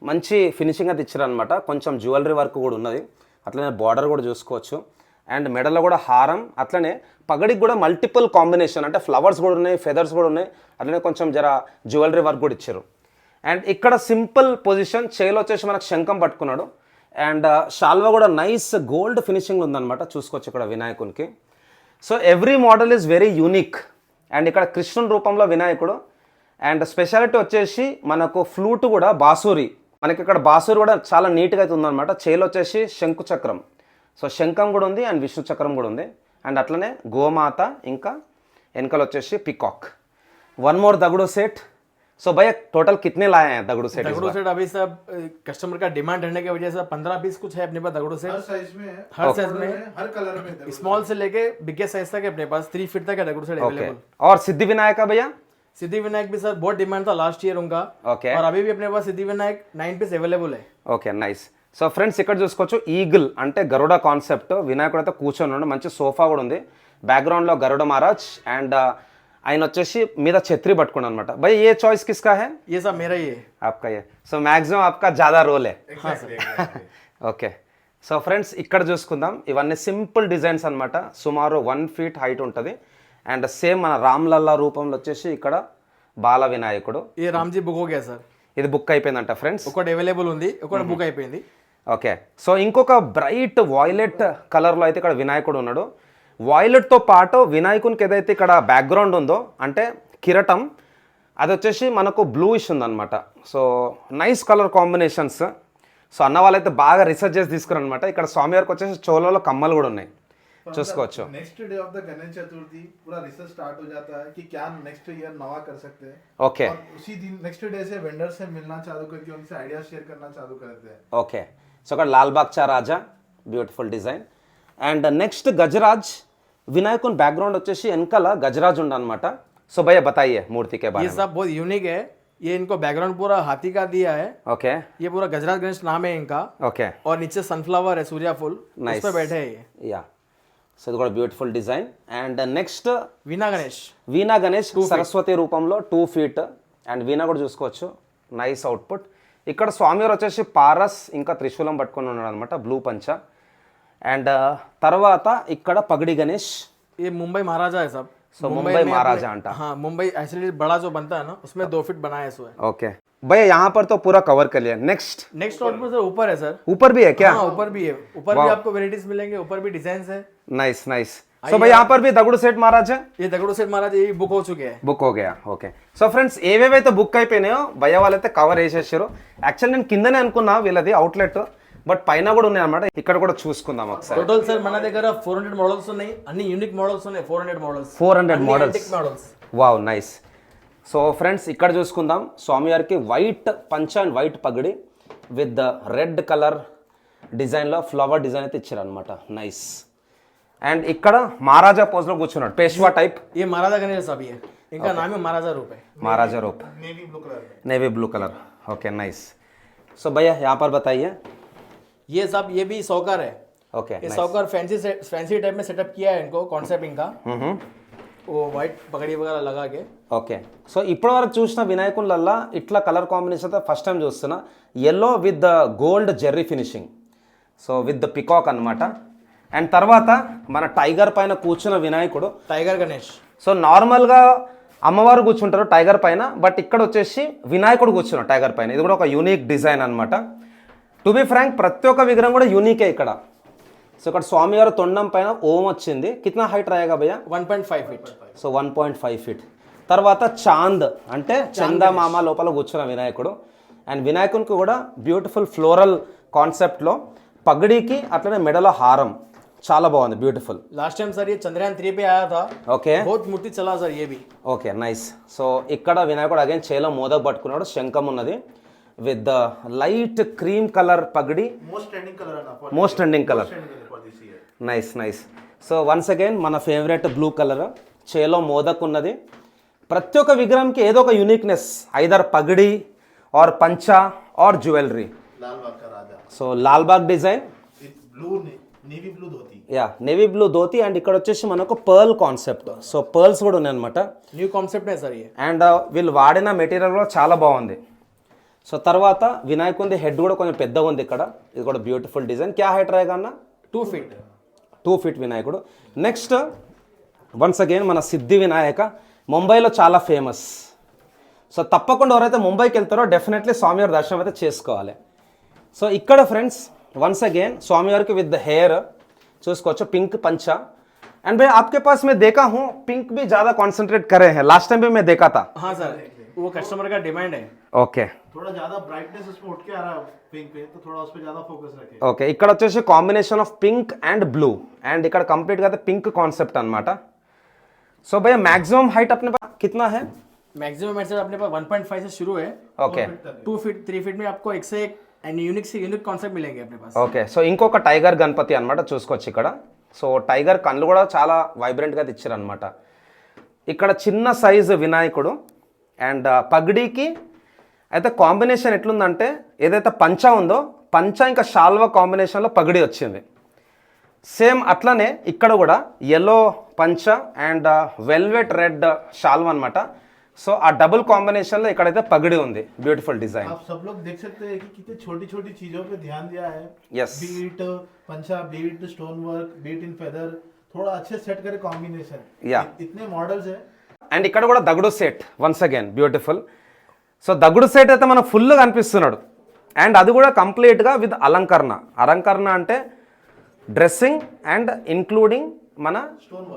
మంచి ఫినిషింగ్ అయితే ఇచ్చారనమాట. కొంచెం జ్యువెలరీ వర్క్ కూడా ఉన్నది. అట్లనే బార్డర్ కూడా చూసుకోవచ్చు. అండ్ మెడలో కూడా హారం, అట్లనే పగడికి కూడా మల్టిపుల్ కాంబినేషన్, అంటే ఫ్లవర్స్ కూడా ఉన్నాయి, ఫెదర్స్ కూడా ఉన్నాయి. అట్లనే కొంచెం జర జ్యువెలరీ వర్క్ కూడా ఇచ్చారు. అండ్ ఇక్కడ సింపుల్ పొజిషన్, చేలో వచ్చేసి మనకు శంఖం పట్టుకున్నాడు. అండ్ షాల్వా కూడా నైస్ గోల్డ్ ఫినిషింగ్ ఉందన్నమాట. చూసుకోవచ్చు ఇక్కడ వినాయకునికి. So every model is very unique. And ఇక్కడ కృష్ణుని రూపంలో వినాయకుడు. అండ్ స్పెషాలిటీ వచ్చేసి మనకు ఫ్లూట్ కూడా బాసూరి. మనకి ఇక్కడ బాసూరి కూడా చాలా నీట్గా అయితే ఉందన్నమాట. చేలో వచ్చేసి శంకు చక్రం. సో శంఖం కూడా ఉంది అండ్ విష్ణు చక్రం కూడా ఉంది. అండ్ అట్లనే గోమాత, ఇంకా వెనకలు వచ్చేసి peacock. One more Dagdusheth. So भैया टोटल कितने लाए हैं दगड़ू सेट? दगड़ू सेट अभी सब कस्टमर का डिमांड रहने की वजह से 15 पीस कुछ है अपने पास दगड़ू सेट. हर साइज में है, हर साइज में, हर कलर में, स्मॉल से लेके बिगेस्ट साइज तक है अपने पास. 3 फीट तक है दगड़ू सेट अवेलेबल. और सिद्धि विनायक का भैया सिद्धि विनायक भी सर बहुत डिमांड था लास्ट ईयर उनका, Okay. और अभी भी अपने पास सिद्धि विनायक 9 पीस अवेलेबल है। Okay nice. సో ఫ్రెండ్స్ ఇక్కడ చూసుకోవచ్చు ఈగిల్ అంటే గరుడ కాన్సెప్ట్. వినాయకుడు అయితే కూర్చొని ఉన్నాడు, మంచి సోఫా కూడా ఉంది, బ్యాక్గ్రౌండ్లో గరుడ మహారాజ్ అండ్ ఆయన వచ్చేసి మీద ఛత్రి పట్టుకున్నాడు అనమాట. భయ్ ఏ చాయిస్ కిస్కా హై? ये सब मेरा ही है। आपका ये సో మ్యాక్సిమం आपका ज़्यादा రోల్ है. ఓకే. సో ఫ్రెండ్స్ ఇక్కడ చూసుకుందాం, ఇవన్నీ సింపుల్ డిజైన్స్ అన్నమాట. సుమారు 1 feet హైట్ ఉంటుంది అండ్ సేమ్ మన రామ్లల్లా రూపంలో వచ్చేసి ఇక్కడ బాల వినాయకుడు. ये राम जी बुक हो गया सर, ఇది బుక్ అయిపోయిందంట ఫ్రెండ్స్. ఒకటి అవైలబుల్ ఉంది, ఒకటి బుక్ అయిపోయింది. ఓకే. సో ఇంకొక బ్రైట్ వాయిలెట్ కలర్లో అయితే ఇక్కడ వినాయకుడు ఉన్నాడు. వాయిలెట్తో పాటు వినాయకునికి ఏదైతే ఇక్కడ బ్యాక్గ్రౌండ్ ఉందో అంటే కిరటం, అది వచ్చేసి మనకు బ్లూయిష్ ఉందన్నమాట. So nice colour combinations. So అన్న వాళ్ళైతే బాగా రీసెర్చ్ చేసి తీసుకున్నారు అనమాట. ఇక్కడ స్వామివారికి వచ్చేసి చోళలో కమ్మలు కూడా ఉన్నాయి, చూసుకోవచ్చు. Next day of the Ganesh Chaturthi पूरा रिसर्च स्टार्ट हो जाता है कि क्या नेक्स्ट ईयर नवा कर सकते हैं। ఓకే और उसी दिन नेक्स्ट डे से वेंडर से मिलना चालू करके उनसे आइडिया शेयर करना चालू करते हैं। ఓకే. సో ఇక్కడ Lalbaugcha Raja beautiful design and next Gajraj. వినాయకుని బ్యాక్గ్రౌండ్ వచ్చేసి వెనకాల గజరాజ్ ఉండనమాట. సో భయ్య బతాయియే మూర్తి కే ये బారే మే. सब बहुत यूनिक है। ये इनको बैकग्राउंड पूरा हाथी का दिया है, ఓకే ये पूरा गजराज गणेश नाम है इनका, ఓకే और नीचे सनफ्लावर है, सूर्या फूल उस Nice. पे बैठे हैं ये। యా. సో ఇది కూడా beautiful design and next Veena Ganesh Veena Ganesh Saraswati రూపంలో 2 feet అండ్ వీణా కూడా చూసుకోవచ్చు, నైస్ అవుట్పుట్. ఇక్కడ స్వామివారు వచ్చేసి పారస్ ఇంకా త్రిశూలం పట్టుకొని ఉన్నాడు అనమాట, బ్లూ పంచ. అండ్ తర్వాత ఇక్కడ పగడి గణేష్. ये मुंबई महाराजा है सब। సో ముంబై మహారాజా అంట. हाँ, मुंबई एक्चुअली बड़ा जो बनता है ना उसमें 2 फीट बनाया है सो है। ओके भैया यहाँ पर तो पूरा कवर कर लिया. नेक्स्ट नेक्स्ट आउटपुट सर ऊपर है सर। ऊपर भी है क्या? हाँ, ऊपर भी है, ऊपर भी आपको वेराइटीज मिलेंगे, ऊपर भी डिजाइन है। Nice nice. సో भाई यहाँ पर भी दगुड़ सेठ महाराज है, ये दगड़ू सेठ महाराज ये बुक हो चुके हैं। బుక్ हो गया. ఓకే. సో ఫ్రెండ్స్ ఏవేవైతే బుక్ అయిపోయినాయో భయ్య వాళ్ళైతే కవర్ వేసేసారు. యాక్చువల్ నేను కిందనే అనుకున్నా వీళ్ళది అవుట్లెట్, బట్ పైన కూడా ఉన్నాయి అనమాట. ఇక్కడ కూడా చూసుకుందాం ఒకసారి. టోటల్ సార్ మన దగ్గర 400 మోడల్స్ ఉన్నాయి, అన్ని యూనిక్ మోడల్స్ ఉన్నాయి. 400 models 400 models. Models. Wow nice. So friends ఇక్కడ చూసుకుందాం, స్వామివారికి వైట్ పంచ and white pagdi with red colour డిజైన్లో ఫ్లవర్ డిజైన్ అయితే ఇచ్చారు అనమాట. నైస్. అండ్ ఇక్కడ మహారాజా పోజ్లో కూర్చున్నాడు, పేష్వా టైప్. ये महाराजा गणेश साहब है, इनका नाम है महाराजा रूप है। महाराजा रूप नेवी ब्लू कलर में। Navy blue colour. Okay nice. So भैया यहाँ पर बताइए. ये सब ये भी सौकर है। ओके ये सौकर फैंसी टाइप में सेटअप किया है इनको, कॉन्सेप्ट इनका वो वाइट पगड़ी वगैरह लगा के। ఓకే. సో ఇప్పటి వరకు చూసిన వినాయకులల్లా ఇట్లా కలర్ కాంబినేషన్ అయితే ఫస్ట్ టైం చూస్తున్నా. Yellow with the gold Jerry finishing, so with the peacock అనమాట. అండ్ తర్వాత మన టైగర్ పైన కూర్చున్న వినాయకుడు टाइगर गणेश। సో నార్మల్గా అమ్మవారు కూర్చుంటారు టైగర్ పైన, బట్ ఇక్కడ వచ్చేసి వినాయకుడు కూర్చున్నాడు టైగర్ పైన. ఇది కూడా ఒక యూనిక్ డిజైన్ అనమాట. టు బి ఫ్రాంక్ ప్రతి ఒక్క విగ్రహం కూడా యూనికే ఇక్కడ. సో ఇక్కడ స్వామివారి తొండం పైన ఓం వచ్చింది. కిतना హైట్ రాయేగా భయ్యా? 1.5 ఫీట్. So 1.5 feet. తర్వాత చాంద్ అంటే చందమామ లోపల కూర్చున్న వినాయకుడు. అండ్ వినాయకునికి కూడా బ్యూటిఫుల్ ఫ్లోరల్ కాన్సెప్ట్లో పగడికి అట్లనే మెడలో హారం చాలా బాగుంది, బ్యూటిఫుల్. लास्ट टाइम सर ये चंद्रयान 3 पे आया था, ఓకే बहुत मूर्ति चला सर ये भी। Okay nice. సో ఇక్కడ వినాయకుడు అగైన్ చేలో మోదక్ పట్టుకున్నాడు, శంఖం ఉన్నది with the light cream colour pagdi. Most trending colour है ना for most trending colour. for this year। Nice nice. So once again మన ఫేవరెట్ బ్లూ కలర్, చేలో మోదక్ ఉన్నది. ప్రతి ఒక్క విగ్రహంకి ఏదో ఒక యూనిక్నెస్, ఐదర్ పగడి ఆర్ పంచా ఆర్ జ్యువెలరీ. लाल बाग का Raja. So Lalbaug design, blue navy blue dhoti. Yeah navy blue dhoti. And ఇక్కడ వచ్చేసి మనకు పర్ల్ కాన్సెప్ట్, సో పర్ల్స్ కూడా ఉన్నాయి అనమాట. न्यू कॉन्सेप्ट है सर ये। అండ్ వీళ్ళు వాడిన మెటీరియల్ కూడా చాలా బాగుంది. సో తర్వాత వినాయకుడి హెడ్ కూడా కొంచెం పెద్దగా ఉంది ఇక్కడ. ఇది కూడా బ్యూటిఫుల్ డిజైన్. క్యా హైట్ రాయేగా అన్న? 2 ఫీట్. 2 feet వినాయకుడు. నెక్స్ట్ వన్స్ అగైన్ మన సిద్ధి వినాయక, ముంబైలో చాలా ఫేమస్. సో తప్పకుండా ఎవరైతే ముంబైకి వెళ్తారో డెఫినెట్లీ స్వామివారి దర్శనం అయితే చేసుకోవాలి. సో ఇక్కడ ఫ్రెండ్స్ వన్స్ అగైన్ స్వామివారికి విత్ ద హెయిర్ చూసుకోవచ్చు, పింక్ పంచా. एंड भाई आपके पास मैं देखा हूँ पिंक भी ज़्यादा कॉन्सेंट्रेट करे हैं, लास्ट टाइम भी मैं देखा था. हाँ सर, वो कस्टमर का डिमांड है। ఓకే थोड़ा ज्यादा ब्राइटनेस उसमें उठ के आ रहा है पिंक पे, तो थोड़ा उस पे ज्यादा फोकस रखें। ఓకే ఇక్కడ వచ్చేసి combination of pink and blue and ఇక్కడ కంప్లీట్గా అయితే పింక్ కాన్సెప్ట్ అనమాట. సో भैया मैक्सिमम हाइट अपने पास कितना है? मैक्सिमम हाइट सर अपने पास 1.5 से शुरू है। ఓకే 2 फीट 3 फीट में आपको एक से यूनिक कॉन्सेप्ट मिलेंगे अपने पास। ఓకే సో ఇంకొక టైగర్ గణపతి అనమాట చూసుకోవచ్చు ఇక్కడ. సో టైగర్ కళ్ళు కూడా చాలా వైబ్రెంట్గా తెచ్చారు అనమాట. ఇక్కడ చిన్న సైజు వినాయకుడు అండ్ పగడీకి అయితే కాంబినేషన్ ఎట్లుందంటే ఏదైతే పంచ ఉందో పంచ ఇంకా షాల్వా కాంబినేషన్లో పగడి వచ్చింది. సేమ్ అట్లనే ఇక్కడ కూడా ఎల్లో పంచ అండ్ వెల్వెట్ రెడ్ షాల్వా అనమాట. సో ఆ డబుల్ కాంబినేషన్లో ఇక్కడైతే పగడి ఉంది. Beautiful design. आप सब लोग देख सकते हैं कि कितनी छोटी छोटी चीजों पे ध्यान दिया है. Yes. बीट पंचा, बीट स्टोन वर्क, बीट इन फेदर, थोड़ा अच्छे सेट करे कॉम्बिनेशन. Yeah. इतने मॉडल्स है. అండ్ ఇక్కడ కూడా Dagdusheth once again beautiful. So Dagdusheth అయితే మనకు ఫుల్గా కనిపిస్తున్నాడు. అండ్ అది కూడా కంప్లీట్గా విత్ అలంకరణ. అలంకరణ అంటే డ్రెస్సింగ్ అండ్ ఇంక్లూడింగ్ మన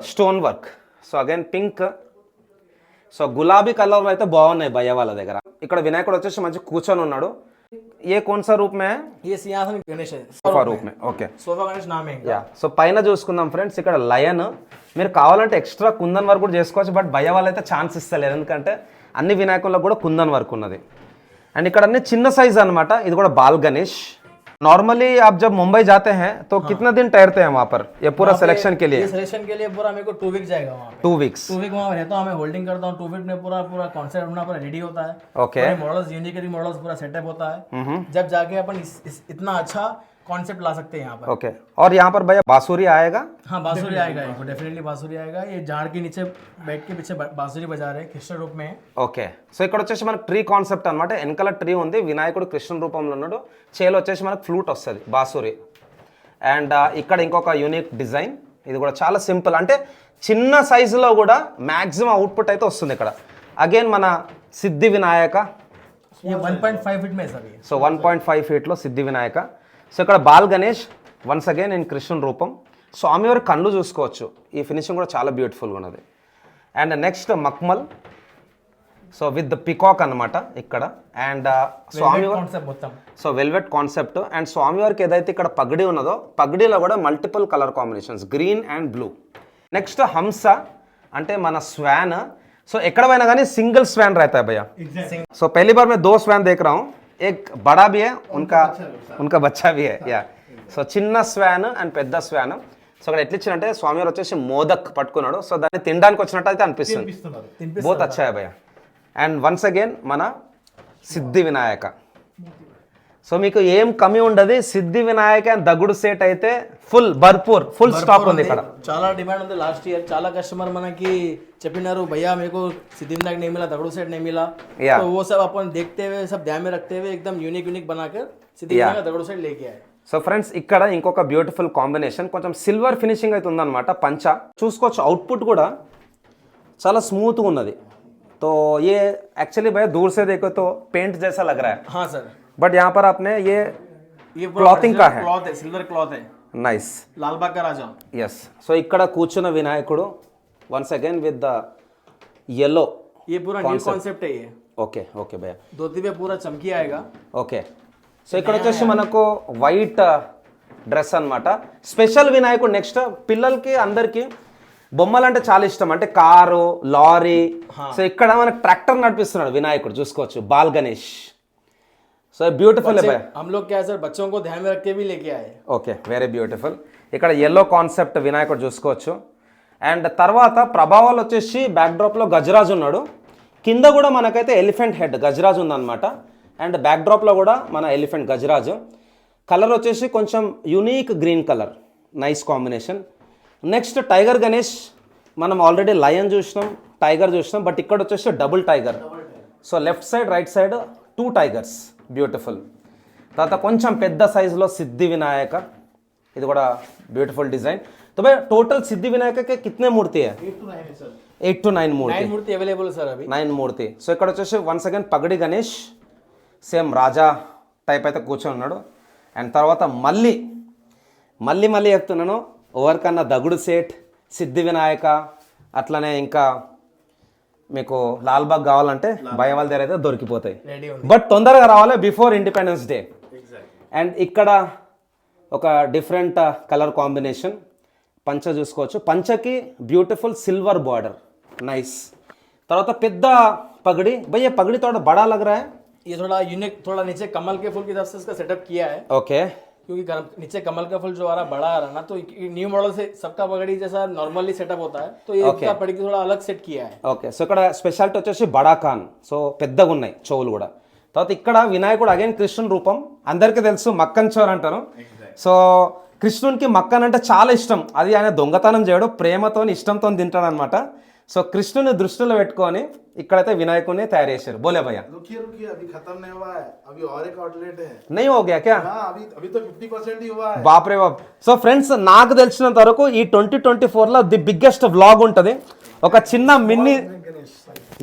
stone work. So again pink. So గులాబీ కలర్లో అయితే బాగున్నాయి భయ్య వాళ్ళ దగ్గర. ఇక్కడ వినాయకుడు వచ్చేసి మంచి కూర్చొని ఉన్నాడు. ఏ కోన్సా రూప్ మే? ये सिंहासन गणेश है, సోఫా రూప్ మే. ఓకే. सोफा गणेश नाम है इनका। యా. సో పైన చూసుకుందాం ఫ్రెండ్స్. ఇక్కడ లయన్ మీరు కావాలంటే ఎక్స్ట్రా కుందన్ వర్క్ కూడా చేసుకోవచ్చు. బట్ భయ్య వాళ్ళు అయితే ఛాన్స్ ఇస్తలేరు, ఎందుకంటే అన్ని వినాయకుల్లో కూడా కుందన్ వర్క్ ఉన్నది. అండ్ ఇక్కడ అన్ని చిన్న సైజ్ అనమాట. ఇది కూడా బాల్ గణేష్. नॉर्मली आप जब मुंबई जाते हैं तो कितना दिन ठहरते हैं वहाँ पर ये पूरा सिलेक्शन के लिए? ये सिलेक्शन के लिए पूरा मेरे को 2 वीक जाएगा वहाँ पे। 2 वीक्स. 2 वीक वहाँ रहता हूँ, मैं होल्डिंग करता हूँ। 2 वीक में पूरा पूरा कॉन्सेप्ट अपना पूरा रेडी होता है। ओके. मॉडल्स यूनिक मॉडल्स पूरा सेटअप होता है। जब जाके अपन इतना अच्छा कॉन्सेप्ट ला सकते हैं यहाँ पर। ओके. और यहाँ पर भैया बांसुरी आएगा? हाँ बांसुरी आएगा, डेफिनेटली बांसुरी आएगा। ये झाड़ के नीचे बैठ के पीछे बांसुरी बजा रहे हैं, कृष्ण रूप में है। ఓకే. సో ఇక్కడ వచ్చేసి మనకు ట్రీ కాన్సెప్ట్ అనమాట. వెనకాల ట్రీ ఉంది, వినాయకుడు కృష్ణ రూపంలో ఉన్నాడు, చేలో వచ్చేసి మనకు ఫ్లూట్ వస్తుంది బాసురి. అండ్ ఇక్కడ ఇంకొక యూనిక్ డిజైన్. ఇది కూడా చాలా సింపుల్, అంటే చిన్న సైజులో కూడా మ్యాక్సిమం అవుట్పుట్ అయితే వస్తుంది ఇక్కడ. అగైన్ మన సిద్ధి వినాయక. ये 1.5 फीट में है सर ये। సో 1.5 ఫీట్లో సిద్ధి వినాయక. సో ఇక్కడ ball Ganesh once again in Krishna రూపం. స్వామివారి కళ్ళు చూసుకోవచ్చు. ఈ ఫినిషింగ్ కూడా చాలా బ్యూటిఫుల్గా ఉన్నది. అండ్ నెక్స్ట్ మక్మల్. సో విత్ పికాక్ అనమాట ఇక్కడ. అండ్ స్వామివారి कॉन्सेप्ट మొత్తం సో వెల్వెట్ కాన్సెప్ట్. అండ్ స్వామివారికి ఏదైతే ఇక్కడ పగడి ఉన్నదో పగడిలో కూడా multiple colour combinations, green and blue. Next హంస అంటే మన స్వాన్. సో ఎక్కడ పోయినా కానీ సింగిల్ స్వాన్ रहता है भैया. సో पहली बार मैं 2 स्वान देख रहा हूँ. एक बड़ा भी है, उनका बच्चा भी है. या సో చిన్న స్వాన్ అండ్ పెద్ద స్వాన్. సో ఇక్కడ ఎట్లా ఇచ్చినట్టే స్వామివారు వచ్చేసి మోదక్ పట్టుకున్నాడు. సో దాన్ని తినడానికి వచ్చినట్టు అయితే అనిపిస్తుంది. బోత్ అచ్చా है भैया. అండ్ వన్స్ అగైన్ మన సిద్ధి వినాయక. సో మీకు ఏం కమి ఉండదు. సిద్ధి వినాయక అండ్ దగుడు సెట్ అయితే ఫుల్ ఫుల్ స్టాక్ ఉంది ఇక్కడ. చాలా డిమాండ్ ఉంది. లాస్ట్ ఇయర్ చాలా కస్టమర్ మనకి చెప్పినారు भैया मेरे को सिद्धि विनायक नहीं मिला, दगड़ू सेट नहीं मिला। Yeah. तो वो सब अपन देखते हुए सब ध्यान में रखते हुए एकदम यूनिक बनाकर सिद्धि विनायक दगड़ू सेट लेके आए। సో ఫ్రెండ్స్ ఇక్కడ ఇంకొక బ్యూటిఫుల్ కాంబినేషన్, కొంచెం సిల్వర్ ఫినిషింగ్ అయితే ఉందన్నమాట. పంచ చూసుకోవచ్చు. అవుట్పుట్ కూడా చాలా స్మూత్గా ఉన్నది. तो ये एक्चुअली भैया दूर से देखो तो पेंट जैसा लग रहा है. हाँ सर. बट यहाँ पर आपने ये पूरा क्लॉथिंग का है. क्लॉथ है, सिल्वर क्लॉथ है, నైస్. लालबाग का राजा। ఎస్. సో ఇక్కడ కూర్చున్న వినాయకుడు once again with the yellow. ये पूरा न्यू कॉन्सेप्ट है ये। ఓకే ఓకే భయ్యా. धोती पे पूरा चमकी आएगा। ఓకే. సో ఇక్కడ వచ్చేసి మనకు వైట్ డ్రెస్ అన్నమాట. స్పెషల్ వినాయకుడు. నెక్స్ట్ పిల్లలకి అందరికి బొమ్మలు అంటే చాలా ఇష్టం, అంటే కారు లారీ. సో ఇక్కడ మనకు ట్రాక్టర్ నడిపిస్తున్నాడు వినాయకుడు చూసుకోవచ్చు. బాల్ గణేష్. So beautiful. हम लोग क्या है सर बच्चों को ध्यान में रख के भी लेके आए। Okay very beautiful. ఇక్కడ ఎల్లో కాన్సెప్ట్ వినాయకుడు చూసుకోవచ్చు. అండ్ తర్వాత ప్రభావాలు వచ్చేసి బ్యాక్డ్రాప్లో గజరాజు ఉన్నాడు. కింద కూడా మనకైతే ఎలిఫెంట్ హెడ్ గజరాజు ఉందన్నమాట. అండ్ బ్యాక్డ్రాప్లో కూడా మన ఎలిఫెంట్ గజరాజు. కలర్ వచ్చేసి కొంచెం unique green colour, nice combination. Next tiger Ganesh. మనం ఆల్రెడీ లయన్ చూసినాం, టైగర్ చూసినాం, బట్ ఇక్కడ వచ్చేసి double tiger. So left side right side 2 tigers. Beautiful. తర్వాత కొంచెం పెద్ద సైజులో సిద్ధి వినాయక. ఇది కూడా బ్యూటిఫుల్ డిజైన్. तो भाई टोटल सिद्धि विनायक के कितने मूर्ति है? 8 to 9 मूर्ति. 9 मूर्ति अवेलेबल सर अभी. 9 మూర్తి. సో ఇక్కడ వచ్చేసి వన్స్ అగైన్ పగడి గణేష్ సేమ్ రాజా టైప్ అయితే కూర్చొని ఉన్నాడు. అండ్ తర్వాత మళ్ళీ చెప్తున్నాను, ఎవరికన్నా దగుడు సేట్, సిద్ధి వినాయక, అట్లనే ఇంకా మీకు లాల్బాగ్ కావాలంటే భయ వాళ్ళ దగ్గర అయితే దొరికిపోతాయి. బట్ తొందరగా రావాలి బిఫోర్ ఇండిపెండెన్స్ డే. అండ్ ఇక్కడ ఒక డిఫరెంట్ కలర్ కాంబినేషన్. పంచ చూసుకోవచ్చు. పంచకి బ్యూటిఫుల్ సిల్వర్ బార్డర్, నైస్. తర్వాత పెద్ద पगड़ी भैया, पगड़ी थोड़ा बड़ा लग रहा है. ये थोड़ा यूनिक, थोड़ा नीचे कमल के फूल की तरफ से इसका सेटअप किया है. ओके. क्योंकि नीचे कमल का फूल जो आ रहा बड़ा आ रहा ना, तो न्यू मॉडल से सबका पगड़ी जैसा नॉर्मली सेटअप होता है, तो ये इसका पगड़ी थोड़ा अलग सेट किया है. ఓకే సో ఇక్కడ స్పెషాలిటీ వచ్చేసి బడా ఖాన్, సో పెద్దగా ఉన్నాయి చెవులు కూడా. తర్వాత ఇక్కడ వినాయకుడు అగైన్ కృష్ణుని రూపం, అందరికీ తెలుసు మక్కన్ చోర్ అంటారు. సో కృష్ణునికి మక్కన్ అంటే చాలా ఇష్టం, అది ఆయన దొంగతనం చేయడు, ప్రేమతో ఇష్టంతో తింటాడు అనమాట. సో కృష్ణుని దృష్టిలో పెట్టుకొని ఇక్కడైతే వినాయకుడిని తయారు చేశారు. బోలే భయ్యా रुकिए अभी खत्म नहीं हुआ है, अभी और एक आउटलेट है. नहीं हो गया क्या? हाँ अभी तो 50% ही हुआ है. బాప్ రే బాప్. సో ఫ్రెండ్స్ నాకు తెలిసినంత వరకు ఈ 2024లో ది బిగ్గెస్ట్ వ్లాగ్ ఉంటుంది, ఒక చిన్న mini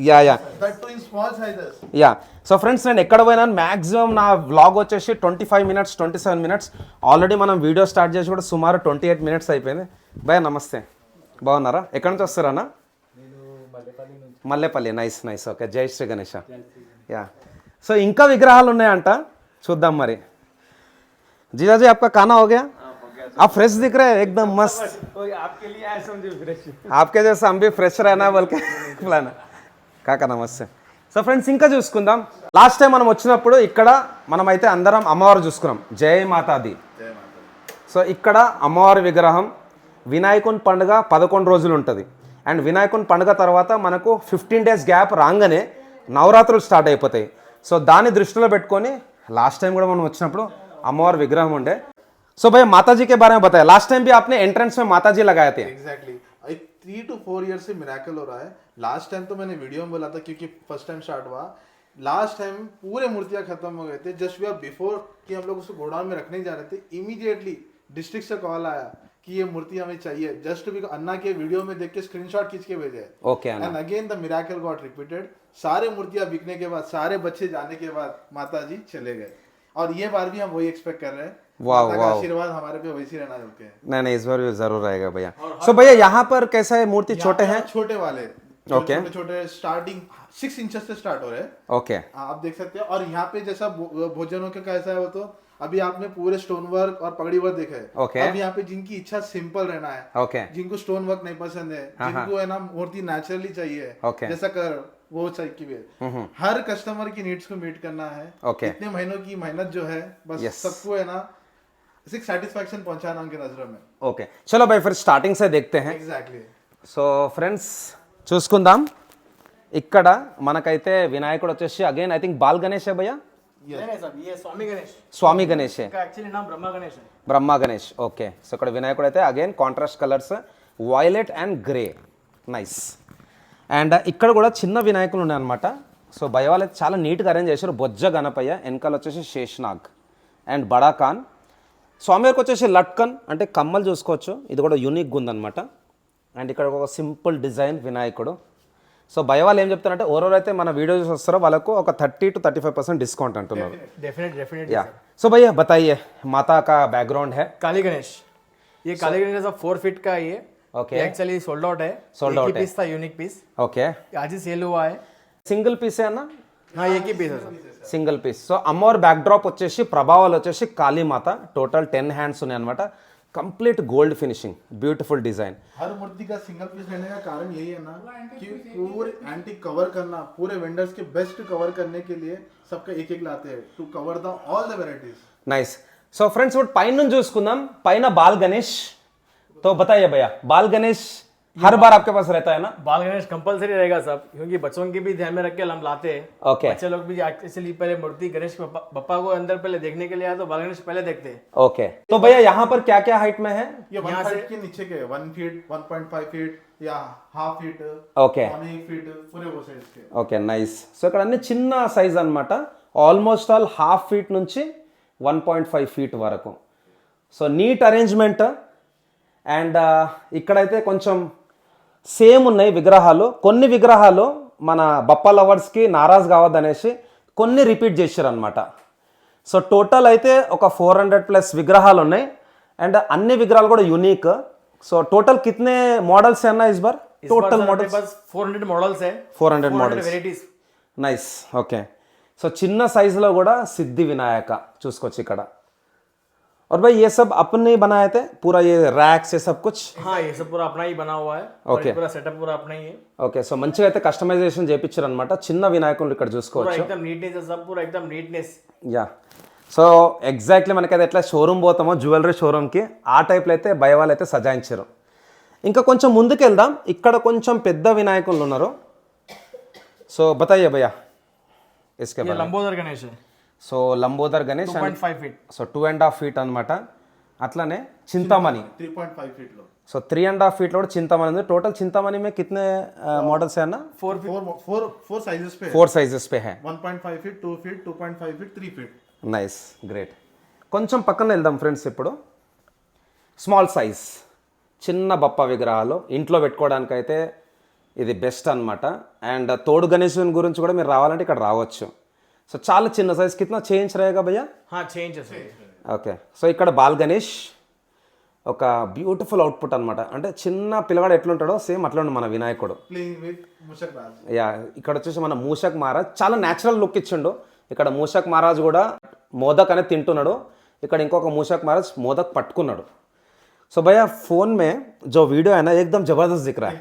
yeah yeah That too in small sizes. Yeah. So friends నేను ఎక్కడ పోయినా మ్యాక్సిమం నా వ్లాగ్ వచ్చేసి 25 మినిట్స్ 27 మినిట్స్. ఆల్రెడీ మనం వీడియో స్టార్ట్ చేసి కూడా సుమారు 28 మినిట్స్ అయిపోయింది. భయ్యా నమస్తే, బాగున్నారా? ఎక్కడి నుంచి వస్తారన్నా? మల్లేపల్లి. Nice nice. ఓకే, జై శ్రీ గణేష. యా. సో ఇంకా విగ్రహాలు ఉన్నాయంట, చూద్దాం మరి. जीजाजी आपका खाना हो गया? आप फ्रेश दिख रहे हैं एकदम मस्त. आपके लिए आया समझो फ्रेश. आपके जैसा हम भी फ्रेश रहना बोल के ప్లాన్. కాకా నమస్తే. సో ఫ్రెండ్స్ ఇంకా చూసుకుందాం. లాస్ట్ టైం మనం వచ్చినప్పుడు ఇక్కడ మనమైతే అందరం అమ్మవారు చూసుకున్నాం, జై మాతాది. సో ఇక్కడ అమ్మవారి విగ్రహం, వినాయకుని పండుగ 11 రోజులు ఉంటుంది. అండ్ వినాయకుని పండుగ తర్వాత మనకు 15 డేస్ గ్యాప్ రాగానే నవరాత్రులు స్టార్ట్ అయిపోతాయి. సో దాన్ని దృష్టిలో పెట్టుకొని లాస్ట్ టైం కూడా మనం వచ్చినప్పుడు अमोर विग्रह मुंडे. सो भाई माता जी के बारे में बताया, लास्ट टाइम भी आपने एंट्रेंस में माता जी लगाए थे. एग्जैक्टली 3 to 4 ईयर से मिरेकल हो रहा है. लास्ट टाइम तो मैंने वीडियो में बोला था क्योंकि फर्स्ट टाइम स्टार्ट हुआ. लास्ट टाइम पूरे मूर्तियां खत्म हो गए थे. जस्ट वी आर बिफोर कि हम लोग उसको गोडाउन में रखने जा रहे थे, इमीडिएटली डिस्ट्रिक्ट से कॉल आया कि ये मूर्ति हमें चाहिए. जस्ट भी अन्ना के वीडियो में देख के स्क्रीनशॉट खींच के भेजे. Okay. And again the miracle got repeated. सारे मूर्तियां बिकने के बाद, सारे बच्चे जाने के बाद माता जी चले गए. और ये बार भी हम वही एक्सपेक्ट कर रहे हैं. वाह माता का वाह. आशीर्वाद हमारे पे वैसे रहना चाहिए. नहीं नहीं, इस बार भी जरूर रहेगा भैया. सो भैया यहाँ पर कैसा है, मूर्ति छोटे हैं? छोटे वाले. ओके. छोटे छोटे स्टार्टिंग 6 इंचेस से स्टार्ट हो रहे हैं. ओके. आप देख सकते हैं. और यहाँ पे जैसा भोजनों का कैसा है वो तो अभी आपने पूरे स्टोन वर्क और पगड़ी वर्क देखा है. ओके. अब यहाँ पे जिनकी इच्छा सिंपल रहना है, ओके. जिनको स्टोन वर्क नहीं पसंद है, जिनको है ना मूर्ति नेचुरली चाहिए, ओके. जैसा कर वो चाहिए, हर कस्टमर की नीड्स को मीट करना है. ओके. इतने महीनों की मेहनत जो है बस Yes. सबको है ना सेटिस्फैक्शन पहुंचाना उनके नजरों में. ओके चलो भाई फिर स्टार्टिंग से देखते हैं. एग्जैक्टली. సో ఫ్రెండ్స్ చూసుకుందాం. ఇక్కడ మనకైతే వినాయకుడు వచ్చేసి again I think ball Ganesh భయ్యా. नहीं साहब, ये स्वामी गणेश. స్వామి గణేష్, इसका एक्चुअली नाम ब्रह्मा गणेश है. బ్రహ్మ గణేష్. ఓకే. సో ఇక్కడ వినాయకుడు అయితే again contrast colours violet and grey, nice. And ఇక్కడ కూడా చిన్న వినాయకులు ఉన్నాయన్నమాట. సో భయ వాళ్ళు అయితే చాలా నీట్గా అరేంజ్ చేశారు. బొజ్జ గణపయ్య, వెనకాల వచ్చేసి శేషనాగ్ అండ్ బడా ఖాన్. స్వామివారికి వచ్చేసి లట్కన్ అంటే కమ్మలు చూసుకోవచ్చు, ఇది కూడా యూనిక్గా ఉందన్నమాట. అండ్ ఇక్కడ ఒక సింపుల్ డిజైన్ వినాయకుడు. సో భయ వాళ్ళు ఏం చెప్తారంటే ఎవరెవరైతే మన వీడియో చూసి వస్తారో వాళ్ళకు ఒక 30 to 35% डिस्काउंट అంటున్నారు. डेफिनेट. या सो भैया बताइए, माता का बैकग्राउंड है? काली गणेश. ये काली गणेश 4 फीट का है ये. ओके. एक्चुअली सोल्ड आउट है. Sold out है. पीस था, यूनिक पीस. ఓకే. आज ही सेल हुआ है. సింగిల్ పీస్ అన్న? हाँ एक ही पीस है सर. Single piece. సో అమ్మవారి బ్యాక్ డ్రాప్ వచ్చేసి ప్రభావాలు వచ్చేసి కాళీమాత, టోటల్ 10 హ్యాండ్స్ ఉన్నాయి అనమాట. Complete gold finishing, beautiful design. हर मूर्ति का सिंगल पीस लेने का कारण यही है ना कि पूरे एंटीक कवर करना, पूरे वेंडर्स के बेस्ट कवर करने के लिए सबका एक एक लाते हैं to cover the all the varieties. Nice. So friends ఇప్పుడు పైన నుంచి చూసుకుందాం. పైన బాల్ గణేష్. तो बताइए भैया, बाल गणेश हर बार आपके पास रहता है ना? बाल गणेश कंपलसरी रहेगा सब, क्योंकि बच्चों के भी ध्यान में रख के हम लाते हैं. ओके. बच्चे लोग भी इसलिए पहले मूर्ति गणेश बप्पा को अंदर पहले देखने के लिए आए तो बाल गणेश पहले देखते हैं. ओके. तो भैया यहाँ पर क्या क्या हाइट में है? ये 1 फीट के नीचे के 1 फीट, 1.5 फीट या हाफ फीट, ఓకే. 1 फीट पूरे वो साइज के. Okay nice. సో ఇక్కడ అన్ని చిన్న సైజ్ అన్నమాట. ఆల్మోస్ట్ ఆల్ హాఫ్ ఫీట్ నుంచి 1.5 ఫీట్ వరకు. So neat arrangement. అండ్ ఇక్కడైతే కొంచెం సేమ్ ఉన్నాయి విగ్రహాలు. కొన్ని విగ్రహాలు మన బప్పా లవర్స్కి నారాజ్ కావద్దనేసి కొన్ని రిపీట్ చేశారు అనమాట. సో టోటల్ అయితే ఒక 400+ విగ్రహాలు ఉన్నాయి. అండ్ అన్ని విగ్రహాలు కూడా యూనిక్. సో टोटल कितने मॉडल्स है ना इस बार? टोटल मॉडल्स बस 400 मॉडल्स है. 400 models. Varieties. Nice. Okay. So చిన్న సైజులో కూడా సిద్ధి వినాయక చూసుకోవచ్చు ఇక్కడ. और भाई ये सब अपने ही बनाए थे पूरा, ये रैक्स ये सब कुछ? हाँ ये सब पूरा अपना ही बना हुआ है. Okay. पूरा सेटअप पूरा अपना ही है. ఓకే. సో మంచిగా అయితే కస్టమైజేషన్ చేయించారు అనమాట. చిన్న వినాయకులు ఇక్కడ पूरा చూసుకోవచ్చు. एकदम नीटनेस है सब, पूरा एकदम नीटनेस. యా. సో ఎగ్జాక్ట్లీ మనకైతే ఎట్లా షోరూమ్ పోతామో జ్యువెలరీ షోరూమ్కి ఆ టైప్లో అయితే భయ వాళ్ళు అయితే సజాయించారు. ఇంకా కొంచెం ముందుకు వెళ్దాం. ఇక్కడ కొంచెం పెద్ద వినాయకులు ఉన్నారు. సో బతాయ్యే భయ్యా ఇసుకే ये लंबोदर गणेश है, so Lambodar Ganesh 2.5 feet. So 2.5 feet అనమాట. అట్లానే చింతామణి 3.5 फीट लो. సో 3.5 ఫీట్లో కూడా చింతామణి ఉంది. टोटल चिंतामणि में कितने मॉडल्स है ना? 4 साइजेस पे है. 4 साइजेस पे है. 1.5 feet, 2 feet, 2.5 feet, 3 feet. Nice, great. కొంచెం పక్కన వెళ్దాం ఫ్రెండ్స్. ఇప్పుడు స్మాల్ సైజ్ చిన్న బప్ప విగ్రహాలు ఇంట్లో పెట్టుకోవడానికైతే ఇది బెస్ట్ అనమాట. అండ్ తోడు గణేశుని గురించి కూడా మీరు రావాలంటే ఇక్కడ రావచ్చు. సో చాలా చిన్న సైజ్ కిतना చేంజ్ रहेगा भैया? हाँ चेंज है सर. ఓకే. సో ఇక్కడ బాల్ గణేష్ ఒక బ్యూటిఫుల్ అవుట్పుట్ అనమాట. అంటే చిన్న పిల్లగాడు ఎట్లుంటాడో సేమ్ అట్లా మన వినాయకుడు. Playing with Mushak Raj. Yeah, ఇక్కడ వచ్చేసి మన మూషక్ మహారాజ్ చాలా న్యాచురల్ లుక్ ఇచ్చిండు. ఇక్కడ మూషక్ మహారాజ్ కూడా మోదక్ అనేది తింటున్నాడు. ఇక్కడ ఇంకొక మూషక్ మహారాజ్ మోదక్ పట్టుకున్నాడు. సో భయ్యా ఫోన్ మే జో వీడియో అయినా ఏకదమ్ జబర్దస్త్ దిక్ రా.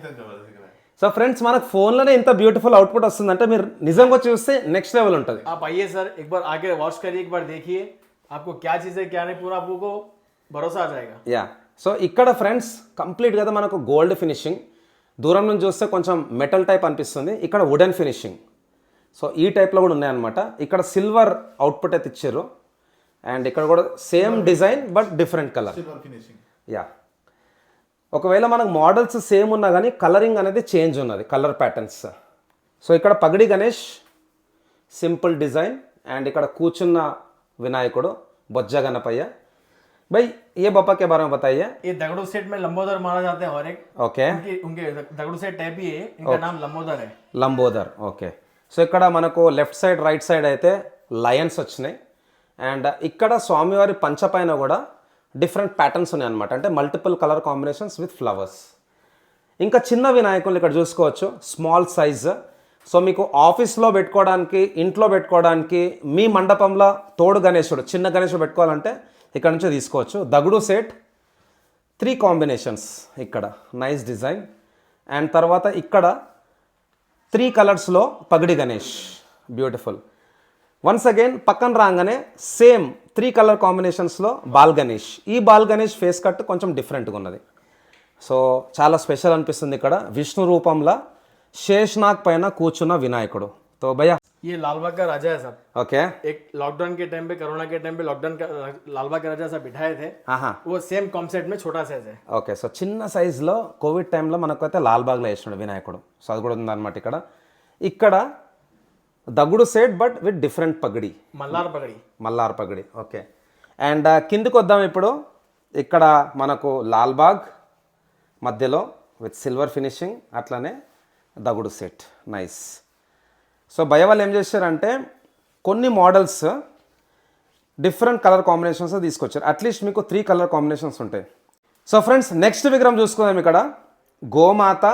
సో ఫ్రెండ్స్ మనకు ఫోన్లోనే ఇంత బ్యూటిఫుల్ అవుట్పుట్ వస్తుందంటే మీరు నిజంగా చూస్తే నెక్స్ట్ లెవెల్ ఉంటుంది. आप आइए सर, एक बार आके वॉच करिए, एक बार देखिए आपको क्या चीज़ है क्या नहीं, पूरा आपको भरोसा आ जाएगा. యా, సో ఇక్కడ ఫ్రెండ్స్ కంప్లీట్ కదా మనకు గోల్డ్ ఫినిషింగ్. దూరం నుంచి చూస్తే కొంచెం మెటల్ టైప్ అనిపిస్తుంది. ఇక్కడ వుడెన్ ఫినిషింగ్. సో ఈ టైప్లో కూడా ఉన్నాయన్నమాట. ఇక్కడ సిల్వర్ అవుట్పుట్ అయితే ఇచ్చారు. అండ్ ఇక్కడ కూడా same design but different colour. Silver finishing. Yeah, ఒకవేళ మనకు మోడల్స్ సేమ్ ఉన్నా కానీ కలరింగ్ అనేది చేంజ్ ఉన్నది, కలర్ ప్యాటర్న్స్. సో ఇక్కడ పగడి గణేష్ సింపుల్ డిజైన్. అండ్ ఇక్కడ కూర్చున్న వినాయకుడు బొజ్జ గణపయ్య. भाई ये बापा के बारे में बताइए. ये दगड़ू सेट में लंबोदर माना जाते हैं और एक ఓకే. उनके दगड़ू सेट टाइप ही है, इनका नाम लंबोदर है. లంబోదర్. ఓకే. సో ఇక్కడ మనకు లెఫ్ట్ సైడ్ రైట్ సైడ్ అయితే లయన్స్ వచ్చినాయి. అండ్ ఇక్కడ స్వామివారి పంచ పైన కూడా డిఫరెంట్ ప్యాటర్న్స్ ఉన్నాయి అనమాట. అంటే multiple colour combinations with flowers. ఇంకా చిన్న వినాయకులు ఇక్కడ చూసుకోవచ్చు, స్మాల్ సైజ్. సో మీకు ఆఫీస్లో పెట్టుకోవడానికి, ఇంట్లో పెట్టుకోవడానికి, మీ మండపంలో తోడు గణేశుడు చిన్న గణేశుడు పెట్టుకోవాలంటే ఇక్కడ నుంచి తీసుకోవచ్చు. దగుడు సెట్ 3 కాంబినేషన్స్ ఇక్కడ నైస్ డిజైన్. అండ్ తర్వాత ఇక్కడ 3 కలర్స్లో పగడి గణేష్ బ్యూటిఫుల్. వన్స్ అగైన్ పక్కన రాగానే సేమ్ 3 కలర్ కాంబినేషన్స్లో బాల్ గణేష్. ఈ బాల్ గణేష్ ఫేస్ కట్ కొంచెం డిఫరెంట్గా ఉన్నది. సో చాలా స్పెషల్ అనిపిస్తుంది. ఇక్కడ విష్ణు రూపంలో శేషనాగ్ పైన కూర్చున్న వినాయకుడు. తో భయ్యా ये लालबाग का राजा है साहब. ఓకే. एक लॉकडाउन के टाइम पे, कोरोना के टाइम पे लॉकडाउन का लालबाग के राजा साहब बिठाए थे. ఆహా, वो सेम कॉन्सेप्ट में छोटा साइज है. ఓకే. సో చిన్న సైజులో కోవిడ్ టైంలో మనకైతే లాల్బాగ్లో వేసినాడు వినాయకుడు. సో అది కూడా ఉందన్నమాట. ఇక్కడ ఇక్కడ Dagdusheth but with different pagdi, Malhar pagdi. Malhar పగడి. Okay. And కిందికి వద్దాం ఇప్పుడు. ఇక్కడ మనకు లాల్బాగ్ మధ్యలో విత్ సిల్వర్ ఫినిషింగ్, అట్లానే దగుడు సెట్ నైస్. సో భయ వాళ్ళు ఏం చేశారంటే కొన్ని మోడల్స్ డిఫరెంట్ కలర్ కాంబినేషన్స్ తీసుకొచ్చారు. అట్లీస్ట్ మీకు 3 కలర్ కాంబినేషన్స్ ఉంటాయి. సో ఫ్రెండ్స్ నెక్స్ట్ విగ్రహం చూసుకుందాం. ఇక్కడ గోమాత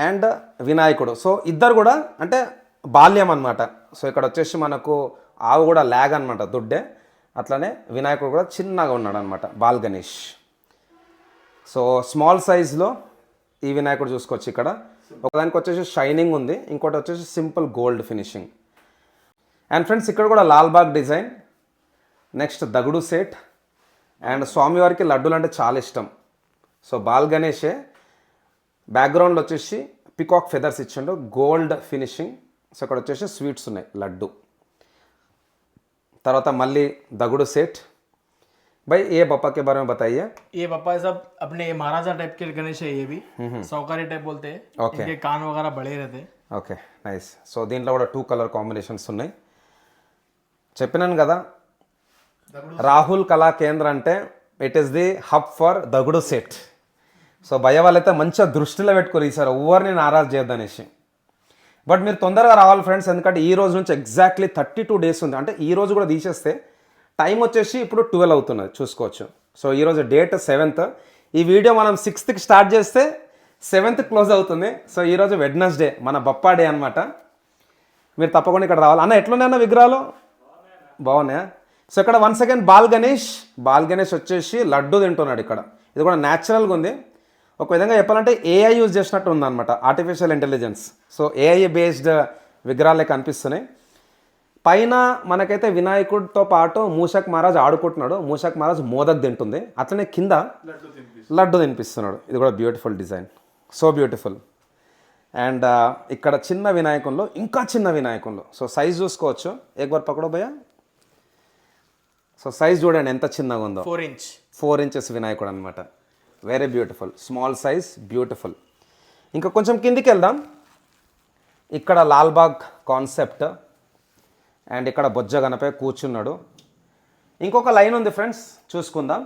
అండ్ వినాయకుడు. సో ఇద్దరు కూడా అంటే బాల్యం అనమాట. సో ఇక్కడ వచ్చేసి మనకు ఆవు కూడా ల్యాగ్ అనమాట, దుడ్డే. అట్లనే వినాయకుడు కూడా చిన్నగా ఉన్నాడు అనమాట, బాల్ గణేష్. సో స్మాల్ సైజ్లో ఈ వినాయకుడు చూసుకోవచ్చు. ఇక్కడ ఒకదానికి వచ్చేసి షైనింగ్ ఉంది, ఇంకోటి వచ్చేసి simple gold finishing. And friends ఇక్కడ కూడా Lalbaug design. Next Dagdusheth. And స్వామివారికి లడ్డూలు అంటే చాలా ఇష్టం. సో బాల్ గణేషే. బ్యాక్గ్రౌండ్లో వచ్చేసి పికాక్ ఫెదర్స్ ఇచ్చిండు, గోల్డ్ ఫినిషింగ్. సో ఇక్కడ వచ్చేసి స్వీట్స్ ఉన్నాయి, లడ్డు. తర్వాత మళ్ళీ దగుడు సెట్. भाई ये बप्पा के बारे में बताइए. ये बप्पा सब अपने महाराजा टाइप के गणेश है. ये भी सौकारी टाइप बोलते हैं. Okay. इनके कान वगैरह बड़े रहते हैं. Okay nice. సో దీంట్లో కూడా 2 కలర్ కాంబినేషన్స్ ఉన్నాయి. చెప్పినాను కదా, రాహుల్ కళా కేంద్ర అంటే it is the hub for Dagdusheth. So భయ వాళ్ళైతే మంచిగా దృష్టిలో పెట్టుకోరు ఈసారి ఎవరిని నారాజ్ చేయొద్దనేసి. బట్ మీరు తొందరగా రావాలి ఫ్రెండ్స్, ఎందుకంటే ఈ రోజు నుంచి ఎగ్జాక్ట్లీ 32 డేస్ ఉంది. అంటే ఈ రోజు కూడా తీసేస్తే టైం వచ్చేసి ఇప్పుడు 12 అవుతున్నది చూసుకోవచ్చు. సో ఈరోజు డేట్ 7th. ఈ వీడియో మనం 6th స్టార్ట్ చేస్తే 7th క్లోజ్ అవుతుంది. సో ఈరోజు వెడ్నెస్డే, మన బప్పా డే అనమాట. మీరు తప్పకుండా ఇక్కడ రావాలి. అన్న ఎట్లున్నాయన్న విగ్రహాలు బాగున్నాయా? సో ఇక్కడ once again ball Ganesh. Ball Ganesh వచ్చేసి లడ్డు తింటున్నాడు. ఇక్కడ ఇది కూడా న్యాచురల్గా ఉంది. ఒక విధంగా చెప్పాలంటే ఏఐ యూజ్ చేసినట్టు ఉందన్నమాట, artificial intelligence. So AI based విగ్రహాలే కనిపిస్తున్నాయి. పైన మనకైతే వినాయకుడితో పాటు మూషక్ మహారాజ్ ఆడుకుంటున్నాడు, మూషక్ మహారాజ్ మోదక్ తింటుంది, అట్లనే కింద లడ్డు తినిపిస్తున్నాడు. ఇది కూడా beautiful design, so beautiful. And ఇక్కడ చిన్న వినాయకంలో ఇంకా చిన్న వినాయకంలో, సో సైజ్ చూసుకోవచ్చు. ఏక్ బార్ పకడో భయ్యా. సో సైజ్ చూడండి ఎంత చిన్నగా ఉందో, 4 inch 4 inches వినాయకుడు అనమాట. Very beautiful, small size, beautiful. ఇంకా కొంచెం కిందికి వెళ్దాం. ఇక్కడ లాల్బాగ్ కాన్సెప్ట్ అండ్ ఇక్కడ బొజ్జ గణపయ్య కూర్చున్నాడు. ఇంకొక లైన్ ఉంది ఫ్రెండ్స్, చూసుకుందాం.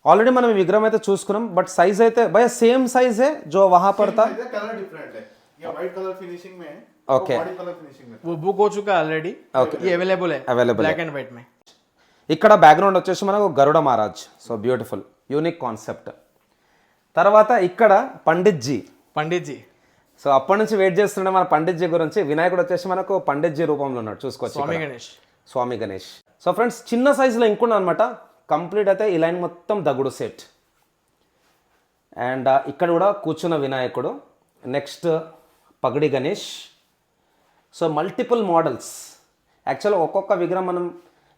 ఆల్రెడీ మనం ఈ విగ్రహం అయితే చూసుకున్నాం, బట్ సైజ్ అయితే భయ్యా సేమ్ సైజే జో వహా పడతా. कलर डिफरेंट है, ये वाइट कलर फिनिशिंग में है, ఓకే बॉडी कलर फिनिशिंग में. वो बुक हो चुका है ऑलरेडी. ये अवेलेबल है, Available ब्लैक एंड व्हाइट में. ఇక్కడ బ్యాక్గ్రౌండ్ వచ్చేసి మనకు Garuda Maharaj, so beautiful unique concept. తర్వాత ఇక్కడ పండిత్ జీ. पंडित जी సో అప్పటి నుంచి వెయిట్ చేస్తుండే మన పండిత్ జీ గురించి. వినాయకుడు వచ్చేసి మనకు పండిత్ జీ రూపంలో ఉన్నాడు, చూసుకోవచ్చు. स्वामी ఇక్కడ. गणेश. స్వామి గణేష్. సో ఫ్రెండ్స్ చిన్న సైజులో ఇంకున్నా అనమాట. కంప్లీట్ అయితే ఈ లైన్ మొత్తం దగుడు సెట్. అండ్ ఇక్కడ కూడా కూర్చున్న Vinayakudu. Next పగడి Ganesh. So multiple models. యాక్చువల్గా ఒక్కొక్క విగ్రహం మనం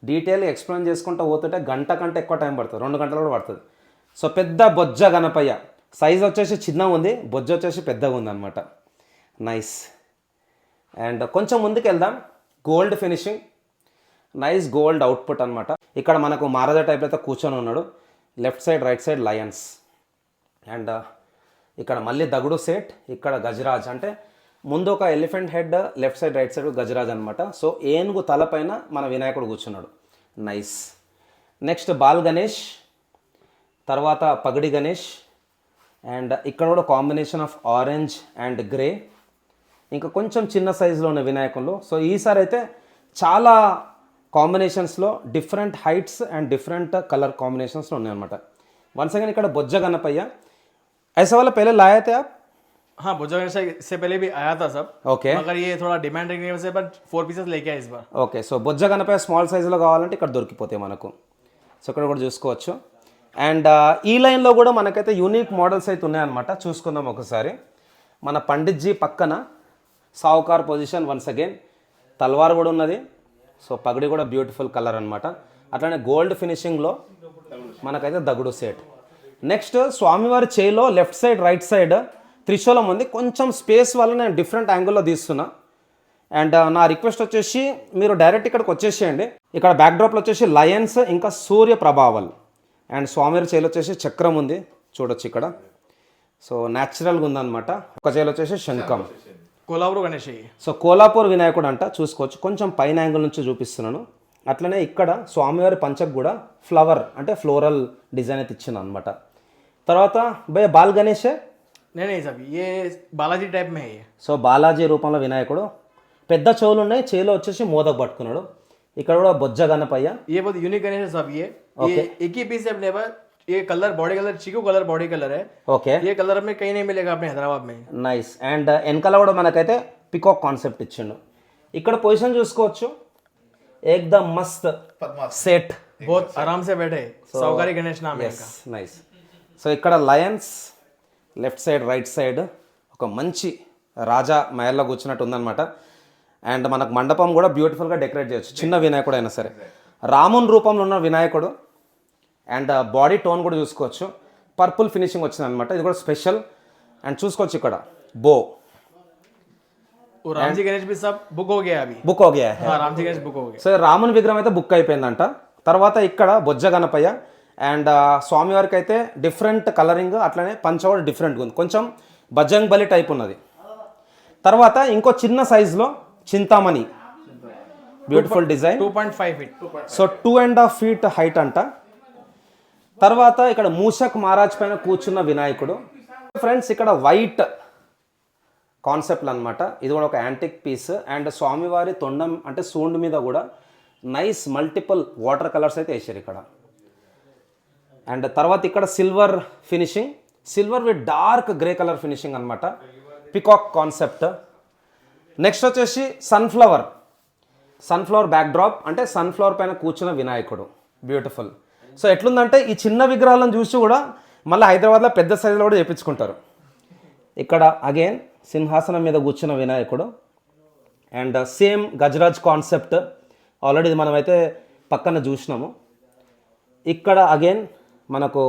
డీటెయిల్ ఎక్స్ప్లెయిన్ చేసుకుంటూ పోతుంటే గంట కంటే ఎక్కువ టైం పడుతుంది, 2 గంటలు కూడా పడుతుంది. సో పెద్ద బొజ్జ గణపయ్య. సైజ్ వచ్చేసి చిన్నగా ఉంది, బొజ్జ వచ్చేసి పెద్దగా ఉంది అనమాట. నైస్. అండ్ కొంచెం ముందుకు వెళ్దాం. Gold finishing, nice gold output అనమాట. ఇక్కడ మనకు మహారాజా టైప్ అయితే కూర్చొని ఉన్నాడు. Left side right side Lions. And ఇక్కడ మళ్ళీ దగుడు సెట్. ఇక్కడ గజరాజ్, అంటే ముందు ఒక elephant head, left side right side Gajraj అనమాట. సో ఏనుగు తలపైన మన వినాయకుడు కూర్చున్నాడు. నైస్. నెక్స్ట్ బాల్ గణేష్, తర్వాత పగడి గణేష్. అండ్ ఇక్కడ కూడా combination of orange and grey. ఇంకా కొంచెం చిన్న సైజులో ఉన్న వినాయకులు. సో ఈసారి అయితే చాలా కాంబినేషన్స్లో different heights and different colour కాంబినేషన్స్లో ఉన్నాయన్నమాట. వన్స్ అగైన్ ఇక్కడ బొజ్జ గణపయ్య. ऐसा वाला पहले लाए थे आप? हाँ, बुज्जा गणेश से पहले भी आया था सब. ఓకే मगर ये थोड़ा डिमांड रखने की वजह से, बट 4 पीसेस लेके आए इस बार. ఓకే. సో బొజ్జ గణపయ్య స్మాల్ సైజులో కావాలంటే ఇక్కడ దొరికిపోతాయి మనకు. సో ఇక్కడ కూడా చూసుకోవచ్చు. అండ్ ఈ లైన్లో కూడా మనకైతే యూనిక్ మోడల్స్ అయితే ఉన్నాయన్నమాట. చూసుకుందాం ఒకసారి. మన పండిత్ జీ పక్కన సావుకార్ పొజిషన్ వన్స్ అగైన్. తల్వార్ కూడా ఉన్నది. సో పగడి కూడా బ్యూటిఫుల్ కలర్ అనమాట. అట్లానే గోల్డ్ ఫినిషింగ్లో మనకైతే దగుడు సెట్. నెక్స్ట్ స్వామివారి చేయిలో లెఫ్ట్ సైడ్ రైట్ సైడ్ త్రిశూలం ఉంది. కొంచెం స్పేస్ వల్ల నేను డిఫరెంట్ యాంగిల్లో తీస్తున్నా. అండ్ నా రిక్వెస్ట్ వచ్చేసి మీరు డైరెక్ట్ ఇక్కడికి వచ్చేసేయండి. ఇక్కడ బ్యాక్డ్రాప్లో వచ్చేసి లయన్స్ ఇంకా సూర్య ప్రభావల్. అండ్ స్వామివారి చేయిలో వచ్చేసి చక్రం ఉంది, చూడొచ్చు ఇక్కడ. సో న్యాచురల్గా ఉందన్నమాట. ఒక చేయిలో వచ్చేసి శంఖం. कोल्हापुर गणेश है ये. సో కోలాపూర్ వినాయకుడు అంట, చూసుకోవచ్చు. కొంచెం పైన యాంగిల్ నుంచి చూపిస్తున్నాను. అట్లనే ఇక్కడ స్వామివారి పంచకు కూడా ఫ్లవర్ అంటే ఫ్లోరల్ డిజైన్ అయితే ఇచ్చింది అనమాట. తర్వాత భయ బాల్ గణేష్. नहीं सब ये बालाजी टाइप में है ये. సో బాలాజీ రూపంలో వినాయకుడు. పెద్ద చెవులు ఉన్నాయి, చేలో వచ్చేసి మోదక్ పట్టుకున్నాడు. ఇక్కడ కూడా బొజ్జ గణపయ్య. ये बहुत यूनिक गणेश है सब. ये एक ही पीस है अपने पास. ये कलर बॉडी कलर चीकू कलर बॉडी कलर है. ఓకే ये कलर में कहीं नहीं मिलेगा अपने हैदराबाद में. నైస్. అండ్ వెనకాల కూడా మనకైతే పికాక్ కాన్సెప్ట్ ఇచ్చిండు. ఇక్కడ పొజిషన్ చూసుకోవచ్చు. ఏకదమ్ మస్త్ సెట్. बहुत आराम से बैठे. सौकारी गणेश नाम है इनका. నైస్. సో ఇక్కడ Lions left side right side ఒక మంచి రాజా మహల్లో కూర్చున్నట్టు ఉందన్నమాట. అండ్ మనకు మండపం కూడా బ్యూటిఫుల్గా డెకరేట్ చేయొచ్చు, చిన్న వినాయకుడు అయినా సరే. రామున్ రూపంలో ఉన్న వినాయకుడు. అండ్ బాడీ టోన్ కూడా చూసుకోవచ్చు. పర్పుల్ ఫినిషింగ్ వచ్చిందనమాట. ఇది కూడా స్పెషల్. అండ్ చూసుకోవచ్చు ఇక్కడ బో. वो राम जी गणेश भी सब बुक हो गया अभी. Book okay. हाँ, राम जी गणेश बुक हो गया. సో రాముని విగ్రహం అయితే బుక్ అయిపోయిందంట. తర్వాత ఇక్కడ బొజ్జ గణపయ్య. అండ్ స్వామివారికి అయితే డిఫరెంట్ కలరింగ్, అట్లనే పంచ కూడా డిఫరెంట్గా ఉంది, కొంచెం బజంగ్ బలి టైప్ ఉన్నది. తర్వాత ఇంకో చిన్న సైజులో Chintamani, beautiful design. 2.5 feet. So 2.5 feet height అంట. తర్వాత ఇక్కడ మూషక్ మహారాజ్ పైన కూర్చున్న వినాయకుడు. ఫ్రెండ్స్ ఇక్కడ వైట్ కాన్సెప్ట్లు అనమాట. ఇది కూడా ఒక యాంటిక్ పీస్. అండ్ స్వామివారి తొండం అంటే సూండ్ మీద కూడా నైస్ మల్టిపుల్ వాటర్ కలర్స్ అయితే వేసారు ఇక్కడ. అండ్ తర్వాత ఇక్కడ silver finishing, silver with dark grey colour finishing అనమాట. Peacock concept. నెక్స్ట్ వచ్చేసి సన్ఫ్లవర్ బ్యాక్ డ్రాప్, అంటే సన్ఫ్లవర్ పైన కూర్చున్న వినాయకుడు, బ్యూటిఫుల్. సో ఎట్లుందంటే ఈ చిన్న విగ్రహాలను చూసి కూడా మళ్ళీ హైదరాబాద్లో పెద్ద సైజులో కూడా చేయించుకుంటారు. ఇక్కడ అగైన్ సింహాసనం మీద కూర్చున్న వినాయకుడు. And same Gajraj concept already మనమైతే పక్కన చూసినాము. ఇక్కడ అగైన్ మనకు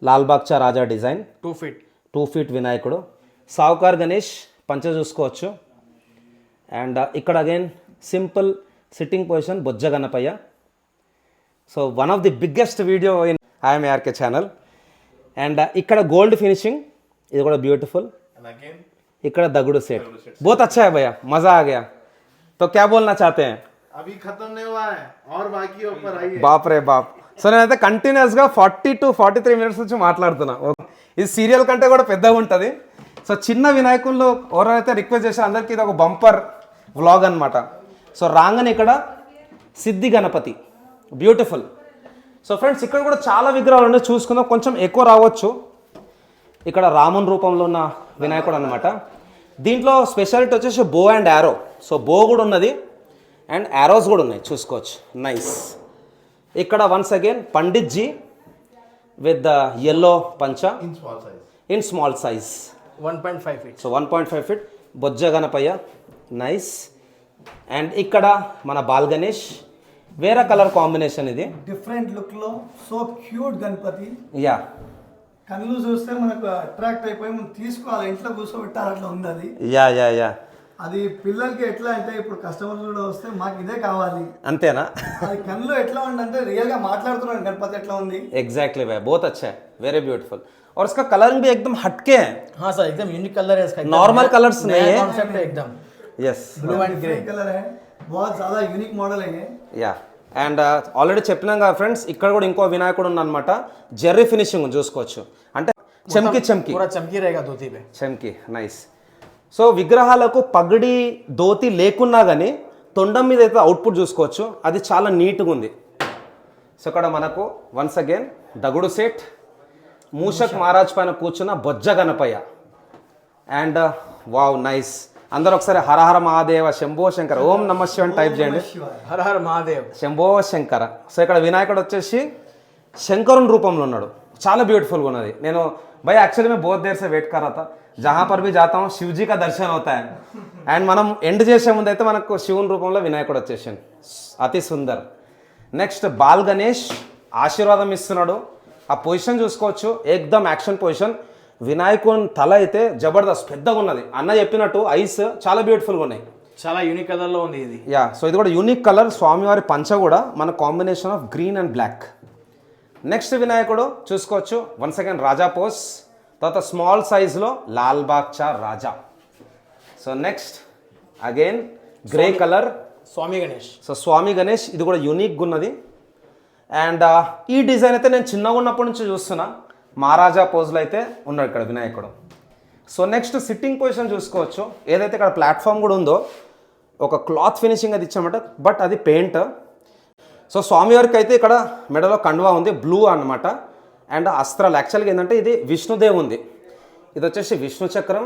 లాల్బాగ్చా రాజా డిజైన్ 2 feet. 2 feet వినాయకుడు. సావుకార్ గణేష్ పంచ చూసుకోవచ్చు. అండ్ ఇక్కడ అగైన్ సింపుల్ సిట్టింగ్ పొజిషన్ బొజ్జ గణపయ్య. So one of the biggest video in I M R K channel. And ఇక్కడ గోల్డ్ ఫినిషింగ్, ఇది కూడా బ్యూటిఫుల్. And again, ఇక్కడ దగుడు सेट बहुत अच्छा है भैया, मज़ा आ गया. तो क्या बोलना चाहते हैं? अभी खत्म नहीं हुआ है और बाकी है, ऊपर आइए. బాప్ రే బాప్. సో నేనైతే కంటిన్యూస్గా 40 to 43 minutes నుంచి మాట్లాడుతున్నా. ఇది సీరియల్ కంటే కూడా పెద్దగా ఉంటుంది. సో చిన్న వినాయకుల్లో ఎవరైతే రిక్వెస్ట్ చేశారో అందరికీ ఇది ఒక బంపర్ వ్లాగ్ అనమాట. సో రాగానే ఇక్కడ సిద్ధి గణపతి బ్యూటిఫుల్. సో ఫ్రెండ్స్ ఇక్కడ కూడా చాలా విగ్రహాలు ఉన్నాయి, చూసుకుందాం. కొంచెం ఎక్కువ రావచ్చు. ఇక్కడ రాముని రూపంలో ఉన్న వినాయకుడు అనమాట. దీంట్లో స్పెషాలిటీ వచ్చేసి బో అండ్ యారో. సో బో కూడా ఉన్నది అండ్ యారోస్ కూడా ఉన్నాయి, చూసుకోవచ్చు. నైస్. ఇక్కడ once again Pandit ji with the yellow పంచ In small size. In small size. 1.5 feet. So 1.5 feet బొజ్జ గణపయ్య. నైస్. అండ్ ఇక్కడ మన బాల్ గణేష్, వేరే కలర్ కాంబినేషన్ ఇది. డిఫరెంట్ లుక్ లో సో క్యూట్ గణపతి. యా కళ్ళు చూస్తే మనకు అట్రాక్ట్ అయిపోయి మనం తీసుకోవాలి, ఇంట్లో కూర్చోబెట్టాలి, అట్లా ఉంది అది. యా యా యా అది పిల్లలకి ఎట్లా అంటే ఇప్పుడు కస్టమర్స్ కూడా వస్తే మాకు ఇదే కావాలి, అంతేనా? అది కళ్ళు ఎట్లా ఉందంటే రియల్ గా మాట్లాడుతున్నాను గణపతి ఎట్లా ఉంది. एग्जैक्टली भाई, बहुत अच्छा है, वेरी ब्यूटीफुल. और इसका कलरिंग भी एकदम हटके है. हाँ सर, एकदम यूनिक कलर है इसका. Normal colours नहीं है. कॉन्सेप्ट है एकदम. Yes. Blue and grey. Colour है, बहुत ज्यादा यूनिक मॉडल है ये. యా. అండ్ ఆల్రెడీ చెప్పినాం కదా ఫ్రెండ్స్, ఇక్కడ కూడా ఇంకో వినాయకుడు ఉందన్నమాట. జెర్రీ ఫినిషింగ్ చూసుకోవచ్చు, అంటే చెమ్కి చెమ్కి पूरा चमकी रहेगा धोती पे. చెమ్కి. నైస్. సో విగ్రహాలకు పగడి ధోతి లేకున్నా కానీ తొండం మీద అయితే అవుట్పుట్ చూసుకోవచ్చు, అది చాలా నీట్గా ఉంది. సో ఇక్కడ మనకు once again Dagdusheth, Mushak Maharaj పైన కూర్చున్న బొజ్జ గణపయ్య. And wow nice. అందరూ ఒకసారి హర హర మహాదేవ శంభో శంకర ఓం నమ శివ అని టైప్ చేయండి. हर हर महादेव. శంభో శంకర. సో ఇక్కడ వినాయకుడు వచ్చేసి శంకరుని రూపంలో ఉన్నాడు, చాలా బ్యూटीफुल ఉన్నది. నేను भाई एक्चुअली मैं बहुत देर से वेट कर रहा था, जहाँ पर भी जाता हूँ शिव जी का दर्शन होता है. అండ్ మనం ఎండ్ చేసే ముందు అయితే మనకు శివుని రూపంలో వినాయకుడు వచ్చేసాడు, అతి సుందర్. నెక్స్ట్ బాల్ గణేష్ ఆశీర్వాదం ఇస్తున్నాడు, ఆ పొజిషన్ చూసుకోవచ్చు, ఏకదమ్ యాక్షన్ పొజిషన్. వినాయకుని తల అయితే జబర్దస్త్ పెద్దగా ఉన్నది. అన్న చెప్పినట్టు ఐస్ చాలా బ్యూటిఫుల్గా ఉన్నాయి, చాలా యూనిక్ కలర్ లో ఉంది ఇది. యా. సో ఇది కూడా యూనిక్ కలర్. స్వామివారి పంచ కూడా మన combination of green and black. Next Vinayakudu చూసుకోవచ్చు, వన్స్ అగైన్ రాజా పోస్, తర్వాత స్మాల్ సైజ్లో Lalbaugcha Raja. So next again grey colour Swami Ganesh. So Swami Ganesh, ఇది కూడా యూనిక్గా ఉన్నది. అండ్ ఈ డిజైన్ అయితే నేను చిన్నగా ఉన్నప్పటి నుంచి చూస్తున్నా, మహారాజా పోజ్లో అయితే ఉన్నాడు ఇక్కడ వినాయకుడు. సో నెక్స్ట్ సిట్టింగ్ పొజిషన్ చూసుకోవచ్చు, ఏదైతే ఇక్కడ ప్లాట్ఫామ్ కూడా ఉందో ఒక క్లాత్ ఫినిషింగ్ అది ఇచ్చామట, బట్ అది పెయింట్. సో స్వామివారికి అయితే ఇక్కడ మెడలో కండువా ఉంది, బ్లూ అన్నమాట. అండ్ అస్త్రాలు యాక్చువల్గా ఏంటంటే ఇది విష్ణుదేవ్ ఉంది, ఇది వచ్చేసి విష్ణు చక్రం.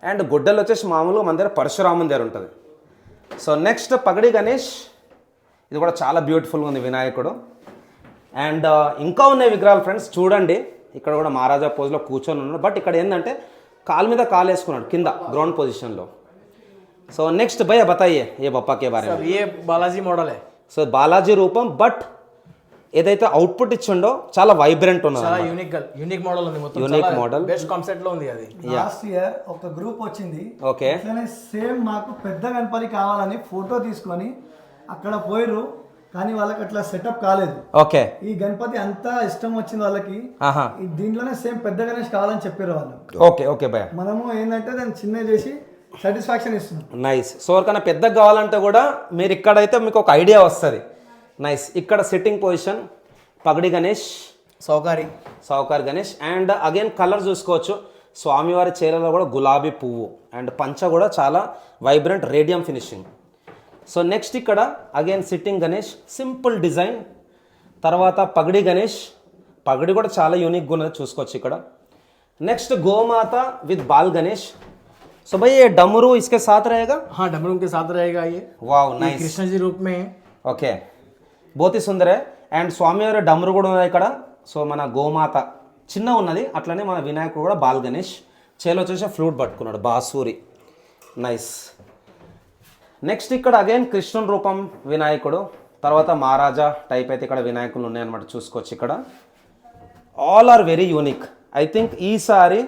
అండ్ గుడ్డలు వచ్చేసి మామూలుగా మన దగ్గర పరశురాముని దగ్గర ఉంటుంది. సో నెక్స్ట్ పగడి గణేష్, ఇది కూడా చాలా బ్యూటిఫుల్గా ఉంది వినాయకుడు. అండ్ ఇంకా ఉన్నాయి విగ్రహాలు ఫ్రెండ్స్, చూడండి. ఇక్కడ కూడా మహారాజా పోజ్లో కూర్చొని ఉన్నాడు, బట్ ఇక్కడ ఏంటంటే కాలు మీద కాలు వేసుకున్నాడు కింద గ్రౌండ్ పొజిషన్లో. సో నెక్స్ట్ భయ్య బతాయియే ఏ బప్పా కే బారే మే. ये बालाजी मॉडल है. సో బాలాజీ రూపం, బట్ ఏదైతే అవుట్పుట్ ఇచ్చిండో చాలా వైబ్రెంట్ ఉన్నది, చాలా యూనిక్ మోడల్ ఉంది, మొత్తం యూనిక్ మోడల్. బెస్ట్ కాన్సెప్ట్ లో ఉంది అది. లాస్ట్ ఇయర్ ఒక గ్రూప్ వచ్చింది, ఓకే. అట్లనే సేమ్ మాకు పెద్ద గణపతి కావాలని ఫోటో తీసుకొని అక్కడ పోయిరు, కానీ వాళ్ళకి అట్లా సెటప్ కాలేదు. ఓకే. ఈ గణపతి అంతా ఇష్టం వచ్చింది వాళ్ళకి, ఆహా. ఈ దీంట్లోనే సేమ్ పెద్ద గణేష్ కావాలని చెప్పారు వాళ్ళు. ఓకే ఓకే భయ్య, మనము ఏంటంటే దాన్ని చిన్న చేసి సాటిస్ఫాక్షన్ ఇస్తున్నాం. నైస్. సో ఎవరికైనా పెద్దగా కావాలంటే కూడా మీరు ఇక్కడైతే మీకు ఒక ఐడియా వస్తుంది. నైస్. ఇక్కడ sitting position pagdi Ganesh, Saukar Ganesh. And again colour చూసుకోవచ్చు, స్వామివారి చీరలో కూడా గులాబీ పువ్వు అండ్ పంచ కూడా చాలా vibrant radium finishing. So next ఇక్కడ again sitting Ganesh, simple design. తర్వాత పగడి గణేష్, పగడి కూడా చాలా యూనిక్గా ఉన్నది, చూసుకోవచ్చు ఇక్కడ. నెక్స్ట్ గోమాత విత్ బాల్ గణేష్. సో भाई ये डमरू इसके साथ रहेगा? हाँ, डमरू के साथ रहेगा ये. वाव नाइस. कृष्ण जी रूप में है. ఓకే, బోతి సుందరే. అండ్ స్వామివారి డమరు కూడా ఉన్నది ఇక్కడ. సో మన గోమాత చిన్న ఉన్నది, అట్లనే మన వినాయకుడు కూడా బాల్ గణేష్, చేలో వచ్చేసి ఫ్లూట్ పట్టుకున్నాడు, బాసూరి. నైస్. నెక్స్ట్ ఇక్కడ అగైన్ కృష్ణుని రూపం వినాయకుడు, తర్వాత మహారాజా టైప్ అయితే ఇక్కడ వినాయకులు ఉన్నాయన్నమాట, చూసుకోవచ్చు ఇక్కడ. All are very unique. I think ఈసారి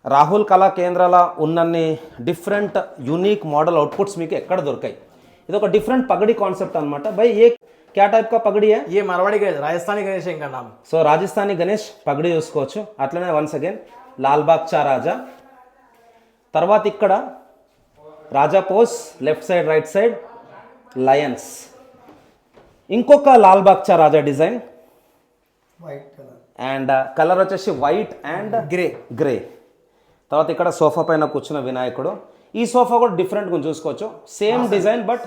రాహుల్ కళా కేంద్రాల ఉన్నన్ని డిఫరెంట్ యూనిక్ మోడల్ అవుట్పుట్స్ మీకు ఎక్కడ దొరికాయి. ఇది ఒక డిఫరెంట్ పగడి కాన్సెప్ట్ అనమాట. బై ఏ క్యా టైప్ కా పగడి है? ये मारवाड़ी गणेश, राजस्थानी गणेश है इनका नाम. సో రాజస్థానీ గణేష్ పగడి చూసుకోవచ్చు. అట్లనే వన్స్ అగైన్ లాల్బాగ్ చా రాజా. తర్వాత ఇక్కడ Raja pose, left side right side lions. ఇంకొక లాల్బాగ్ చా Raja design white colour and colour వచ్చేసి వైట్ అండ్ గ్రే. తర్వాత ఇక్కడ సోఫా పైన కూర్చున్న వినాయకుడు. ఈ సోఫా కూడా డిఫరెంట్గా చూసుకోవచ్చు. సేమ్ డిజైన్ బట్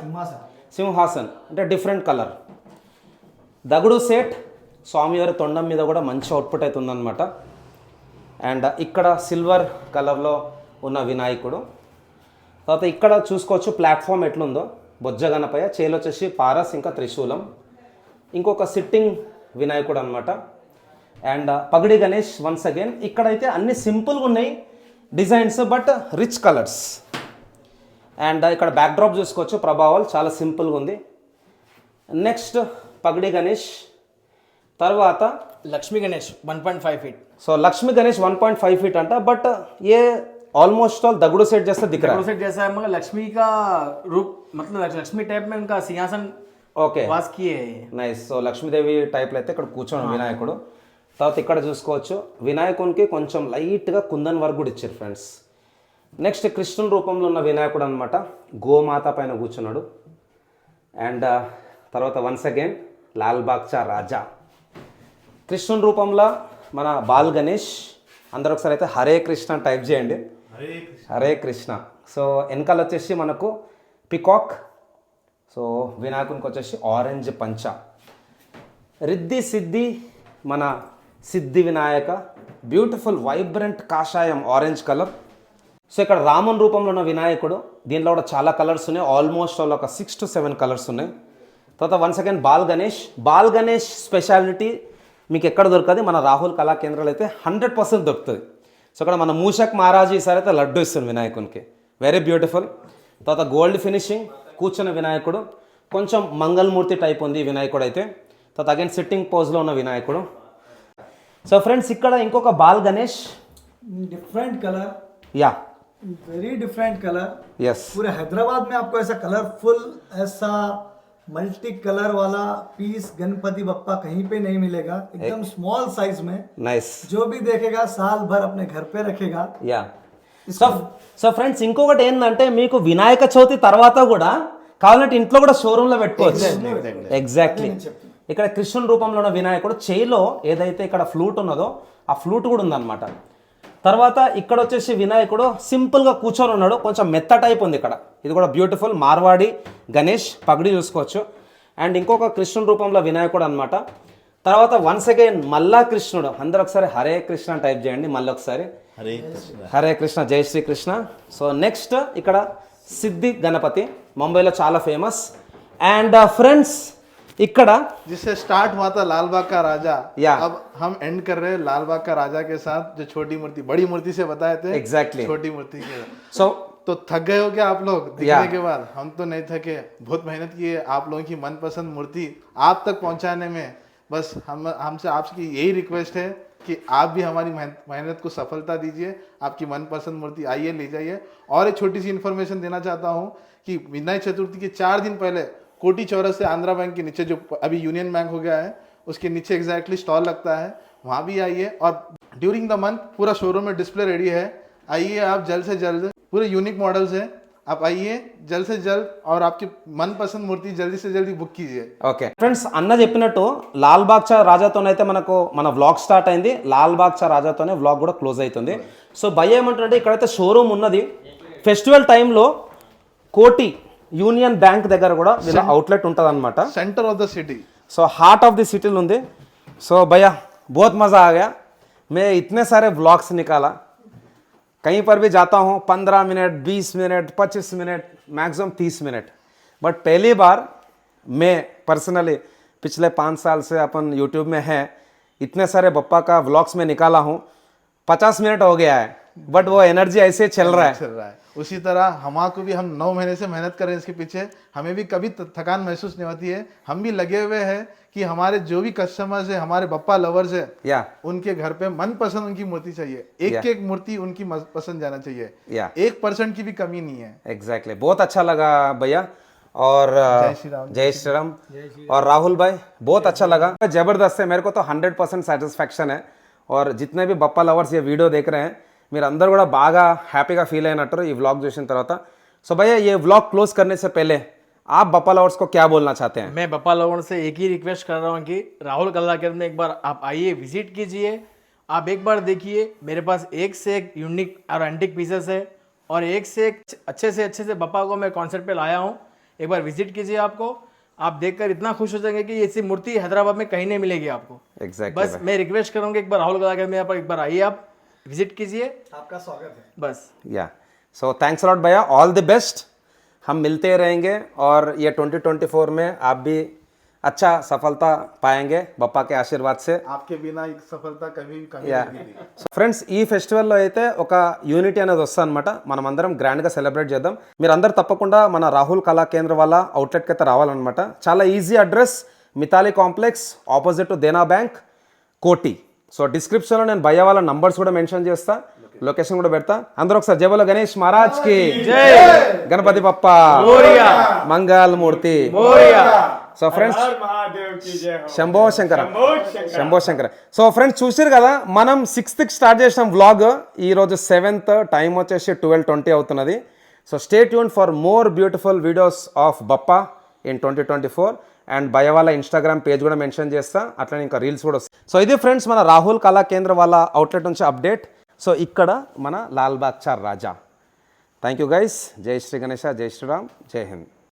సింహాసన్ అంటే డిఫరెంట్ కలర్. దగుడు సెట్ స్వామివారి తొండం మీద కూడా మంచి అవుట్పుట్ అవుతుందన్నమాట. అండ్ ఇక్కడ సిల్వర్ కలర్లో ఉన్న వినాయకుడు. తర్వాత ఇక్కడ చూసుకోవచ్చు ప్లాట్ఫామ్ ఎట్లుందో. బొజ్జ గణపయ్య, చేలు వచ్చేసి పారస్ ఇంకా త్రిశూలం. ఇంకొక సిట్టింగ్ వినాయకుడు అనమాట. And Pagdi Ganesh once again. ఇక్కడైతే అన్ని సింపుల్గా ఉన్నాయి designs but rich colours. And ఇక్కడ బ్యాక్డ్రాప్ చూసుకోవచ్చు, ప్రభావాలు చాలా సింపుల్గా ఉంది. నెక్స్ట్ పగడి గణేష్. తర్వాత Lakshmi Ganesh 1.5 feet. So Lakshmi Ganesh 1.5 feet అంట. బట్ ఏ ఆల్మోస్ట్ ఆల్ దగుడు సెట్ చేస్తే దిख रहा है. सेट जैसा है मगर लक्ष्मी का रूप, मतलब लक्ष्मी टाइप में उनका सिंहासन ఓకే वास किए है. నైస్. సో లక్ష్మీదేవి టైప్లో అయితే ఇక్కడ కూర్చోండి వినాయకుడు. తర్వాత ఇక్కడ చూసుకోవచ్చు వినాయకునికి కొంచెం లైట్గా కుందన్ వర్క్ కూడా ఇచ్చారు ఫ్రెండ్స్. నెక్స్ట్ కృష్ణుని రూపంలో ఉన్న వినాయకుడు అనమాట. గోమాత పైన కూర్చున్నాడు. అండ్ తర్వాత వన్స్ అగైన్ లాల్బాగ్ చా రాజా. కృష్ణుని రూపంలో మన బాల్ గణేష్. అందరూ ఒకసారి అయితే హరే కృష్ణ టైప్ చేయండి. హరే కృష్ణ. సో వెనకాల వచ్చేసి మనకు పికాక్. సో వినాయకునికి వచ్చేసి ఆరెంజ్ పంచ. రిద్ధి సిద్ధి మన సిద్ధి వినాయక. బ్యూటిఫుల్ వైబ్రెంట్ కాషాయం ఆరెంజ్ కలర్. సో ఇక్కడ రామన్ రూపంలో ఉన్న వినాయకుడు. దీనిలో కూడా చాలా కలర్స్ ఉన్నాయి. ఆల్మోస్ట్ ఆల్ ఒక 6 to 7 కలర్స్ ఉన్నాయి. తర్వాత once again ball Ganesh. Ball Ganesh speciality మీకు ఎక్కడ దొరకదు, మన రాహుల్ కళా కేంద్రాలు అయితే 100% దొరుకుతుంది. సో ఇక్కడ మన మూషక్ మహారాజు ఈసారి అయితే లడ్డు ఇస్తుంది వినాయకునికి. Very beautiful. తర్వాత గోల్డ్ ఫినిషింగ్ కూర్చున్న వినాయకుడు. కొంచెం మంగళమూర్తి టైప్ ఉంది వినాయకుడు అయితే. తర్వాత అగైన్ సిట్టింగ్ పోజ్లో ఉన్న వినాయకుడు. సో ఫ్రెండ్స్ ఇక్కడ ఇంకొక Bal Ganesh. Different colour, yeah very different colour. Yes पूरे हैदराबाद में आपको ऐसा कलरफुल, ऐसा मल्टी कलर वाला पीस गणपति बप्पा कहीं पे नहीं मिलेगा. एकदम स्मॉल साइज में. నైస్. जो भी देखेगा साल भर अपने घर पे रखेगा. యా సో ఫ్రెండ్స్ ఇంకొకటి ఏంటంటే మీకు వినాయక చవితి తర్వాత కూడా కావాలంటే ఇంట్లో కూడా షోరూంలో పెట్టుకోవచ్చు. ఎగ్జాక్ట్లీ. ఇక్కడ కృష్ణుని రూపంలో ఉన్న వినాయకుడు చేయిలో ఏదైతే ఇక్కడ ఫ్లూట్ ఉన్నదో ఆ ఫ్లూట్ కూడా ఉందన్నమాట. తర్వాత ఇక్కడ వచ్చేసి వినాయకుడు సింపుల్గా కూర్చొని ఉన్నాడు. కొంచెం మెత్త టైప్ ఉంది ఇక్కడ. ఇది కూడా బ్యూటిఫుల్ మార్వాడి గణేష్ పగడి చూసుకోవచ్చు. అండ్ ఇంకొక కృష్ణుని రూపంలో వినాయకుడు అనమాట. తర్వాత వన్స్ అగైన్ మల్లా కృష్ణుడు. అందరూ ఒకసారి హరే కృష్ణ టైప్ చేయండి మళ్ళీ ఒకసారి. హరే కృష్ణ, జై శ్రీకృష్ణ. సో నెక్స్ట్ ఇక్కడ సిద్ధి గణపతి, ముంబైలో చాలా ఫేమస్. అండ్ ఫ్రెండ్స్ ఇక్కడ जिससे स्टार्ट हुआ था लाल बाग का राजा, या। अब हम एंड कर रहे हैं लाल बाग का राजा के साथ, जो छोटी मूर्ति, बड़ी मूर्ति से बताए थे, Exactly. छोटी मूर्ति के साथ। సో तो थक गए हो क्या आप लोग दिखने या। के बाद? हम तो नहीं थके, बहुत मेहनत की है आप लोगों की मनपसंद मूर्ति आप तक पहुंचाने में. बस हमसे आपकी यही रिक्वेस्ट है कि आप भी हमारी मेहनत को सफलता दीजिए. आपकी मनपसंद मूर्ति आइए ले जाइए. और एक छोटी सी इन्फॉर्मेशन देना चाहता हूँ कि विनायक चतुर्थी के 4 दिन पहले कोटी चौरस से आंध्रा बैंक के नीचे, जो अभी यूनियन बैंक हो गया है, उसके नीचे एग्जैक्टली स्टॉल लगता है. वहाँ भी आइए. और ड्यूरिंग द मंथ पूरा शोरूम में डिस्प्ले रेडी है. आइए आप जल्द से जल्द. पूरे यूनिक मॉडल्स हैं. आप आइए जल्द से जल्द और आपकी मनपसंद मूर्ति जल्दी से जल्दी बुक कीजिए. ఓకే ఫ్రెండ్స్, అన్న చెప్పినట్టు లాల్ బాగ్ చా రాజాతోనైతే మనకు మన వ్లాగ్ స్టార్ట్ అయింది. లాల్ బాగ్ చా రాజాతోనే వ్లాగ్ కూడా క్లోజ్ అవుతుంది. సో భయ్య ఏమంటారంటే ఇక్కడైతే షోరూమ్ ఉన్నది. ఫెస్టివల్ టైంలో కోటి యూనియన్ బ్యాంక్ దగ్గర కూడా వీళ్ళ అవుట్లెట్ ఉంటుంది అనమాట. Centre of the city. So heart of the సిటీలో ఉంది. సో भैया बहुत मज़ा आ गया. मैं इतने सारे व्लॉग्स निकाला, कहीं पर भी जाता हूँ 15 minute 20 minute 25 minute maximum 30 minute. But पहली बार मैं पर्सनली पिछले 5 साल से अपन यूट्यूब में है, इतने सारे बप्पा का व्लॉग्स में निकाला हूँ. 50 मिनट हो गया है. बट वो एनर्जी ऐसे चल रहा है। चल रहा है। उसी तरह हमारे भी, हम 9 महीने से मेहनत कर रहे हैं इसके पीछे, हमें भी कभी थकान महसूस नहीं होती है। हम भी लगे हुए हैं कि हमारे जो भी कस्टमर्स है, हमारे बप्पा लवर्स है, या उनके घर पे मनपसंद उनकी मूर्ति चाहिए, एक एक मूर्ति उनकी पसंद जाना चाहिए, या 1% की भी कमी नहीं है। एग्जैक्टली बहुत अच्छा लगा भैया। और जय श्री राम। जय श्री राम। और राहुल भाई बहुत अच्छा लगा, जबरदस्त है। मेरे को तो 100% సాటిస్ఫాక్షన్ है। और जितने भी बप्पा लवर्स ये वीडियो देख रहे हैं, మీరు అందరూ కూడా బాగా హ్యాపీగా ఫీల్ అయినట్టు ఈ వ్లాగ్ చూసిన తర్వాత। సో भैया ये व्लॉग क्लोज करने से पहले आप बप्पा लवर्स को क्या बोलना चाहते हैं? मैं बप्पा लोगों से एक ही रिक्वेस्ट कर रहा हूँ कि राहुल कला केंद्र में एक बार आप आइए, विजिट कीजिए, आप एक बार देखिए। मेरे पास एक से एक यूनिक और एंटिक पीसेस है और एक से एक अच्छे से बप्पा को मैं कॉन्सेप्ट पे लाया हूँ। एक बार विजिट कीजिए, आपको आप देखकर इतना खुश हो जाएंगे कि ऐसी मूर्ति हैदराबाद में कहीं नहीं मिलेगी आपको। एग्जैक्टली बस मैं रिक्वेस्ट करूँगा एक बार राहुल कला केंद्र में यहाँ पर एक बार आइए, आप विजिट कीजिए, आपका स्वागत है। बस। या सो थैंक्स लॉट भैया, ऑल द बेस्ट। हम मिलते रहेंगे और ये 2024 में आप भी अच्छा सफलता पाएंगे बप्पा के आशीर्वाद से। आपके बिना एक सफलता कभी कमी యా సో ఫ్రెండ్స్ ఈ ఫెస్టివల్లో అయితే ఒక యూనిటీ అనేది వస్తుంది అనమాట, మనం అందరం గ్రాండ్గా సెలబ్రేట్ చేద్దాం। మీరు అందరు తప్పకుండా మన రాహుల్ కళా కేంద్ర వాళ్ళ అవుట్లెట్కి అయితే రావాలన్నమాట। చాలా easy address, Mithali complex opposite to Dena bank, Koti. So డిస్క్రిప్షన్లో నేను భయ్య వాళ్ళ నంబర్స్ కూడా మెన్షన్ చేస్తా, లొకేషన్ కూడా పెడతా। అందరూ ఒకసారి జై బోలో గణేష్ మహారాజ్ కి జై, Ganapati Bappa Morya, Mangal Murti Morya. So friends Shambho Shankara, Shambho Shankara. So friends చూసారు కదా, మనం 6th స్టార్ట్ చేసినాం వ్లాగ్, ఈరోజు 7th, టైం వచ్చేసి 12:20 అవుతున్నది। So stay tune for more beautiful videos of Bappa in 2024 and భయ వాళ్ళ ఇన్స్టాగ్రామ్ పేజ్ కూడా మెన్షన్ చేస్తా, అట్లనే ఇంకా రీల్స్ కూడా వస్తాయి। సో ఇది ఫ్రెండ్స్ మన రాహుల్ కళా కేంద్ర వాళ్ళ అవుట్లెట్ నుంచి అప్డేట్। సో ఇక్కడ మన లాల్బాగ్ చార్ రాజా। థ్యాంక్ యూ గైస్, జై శ్రీ గణేష, జై శ్రీరామ్, జై హింద్।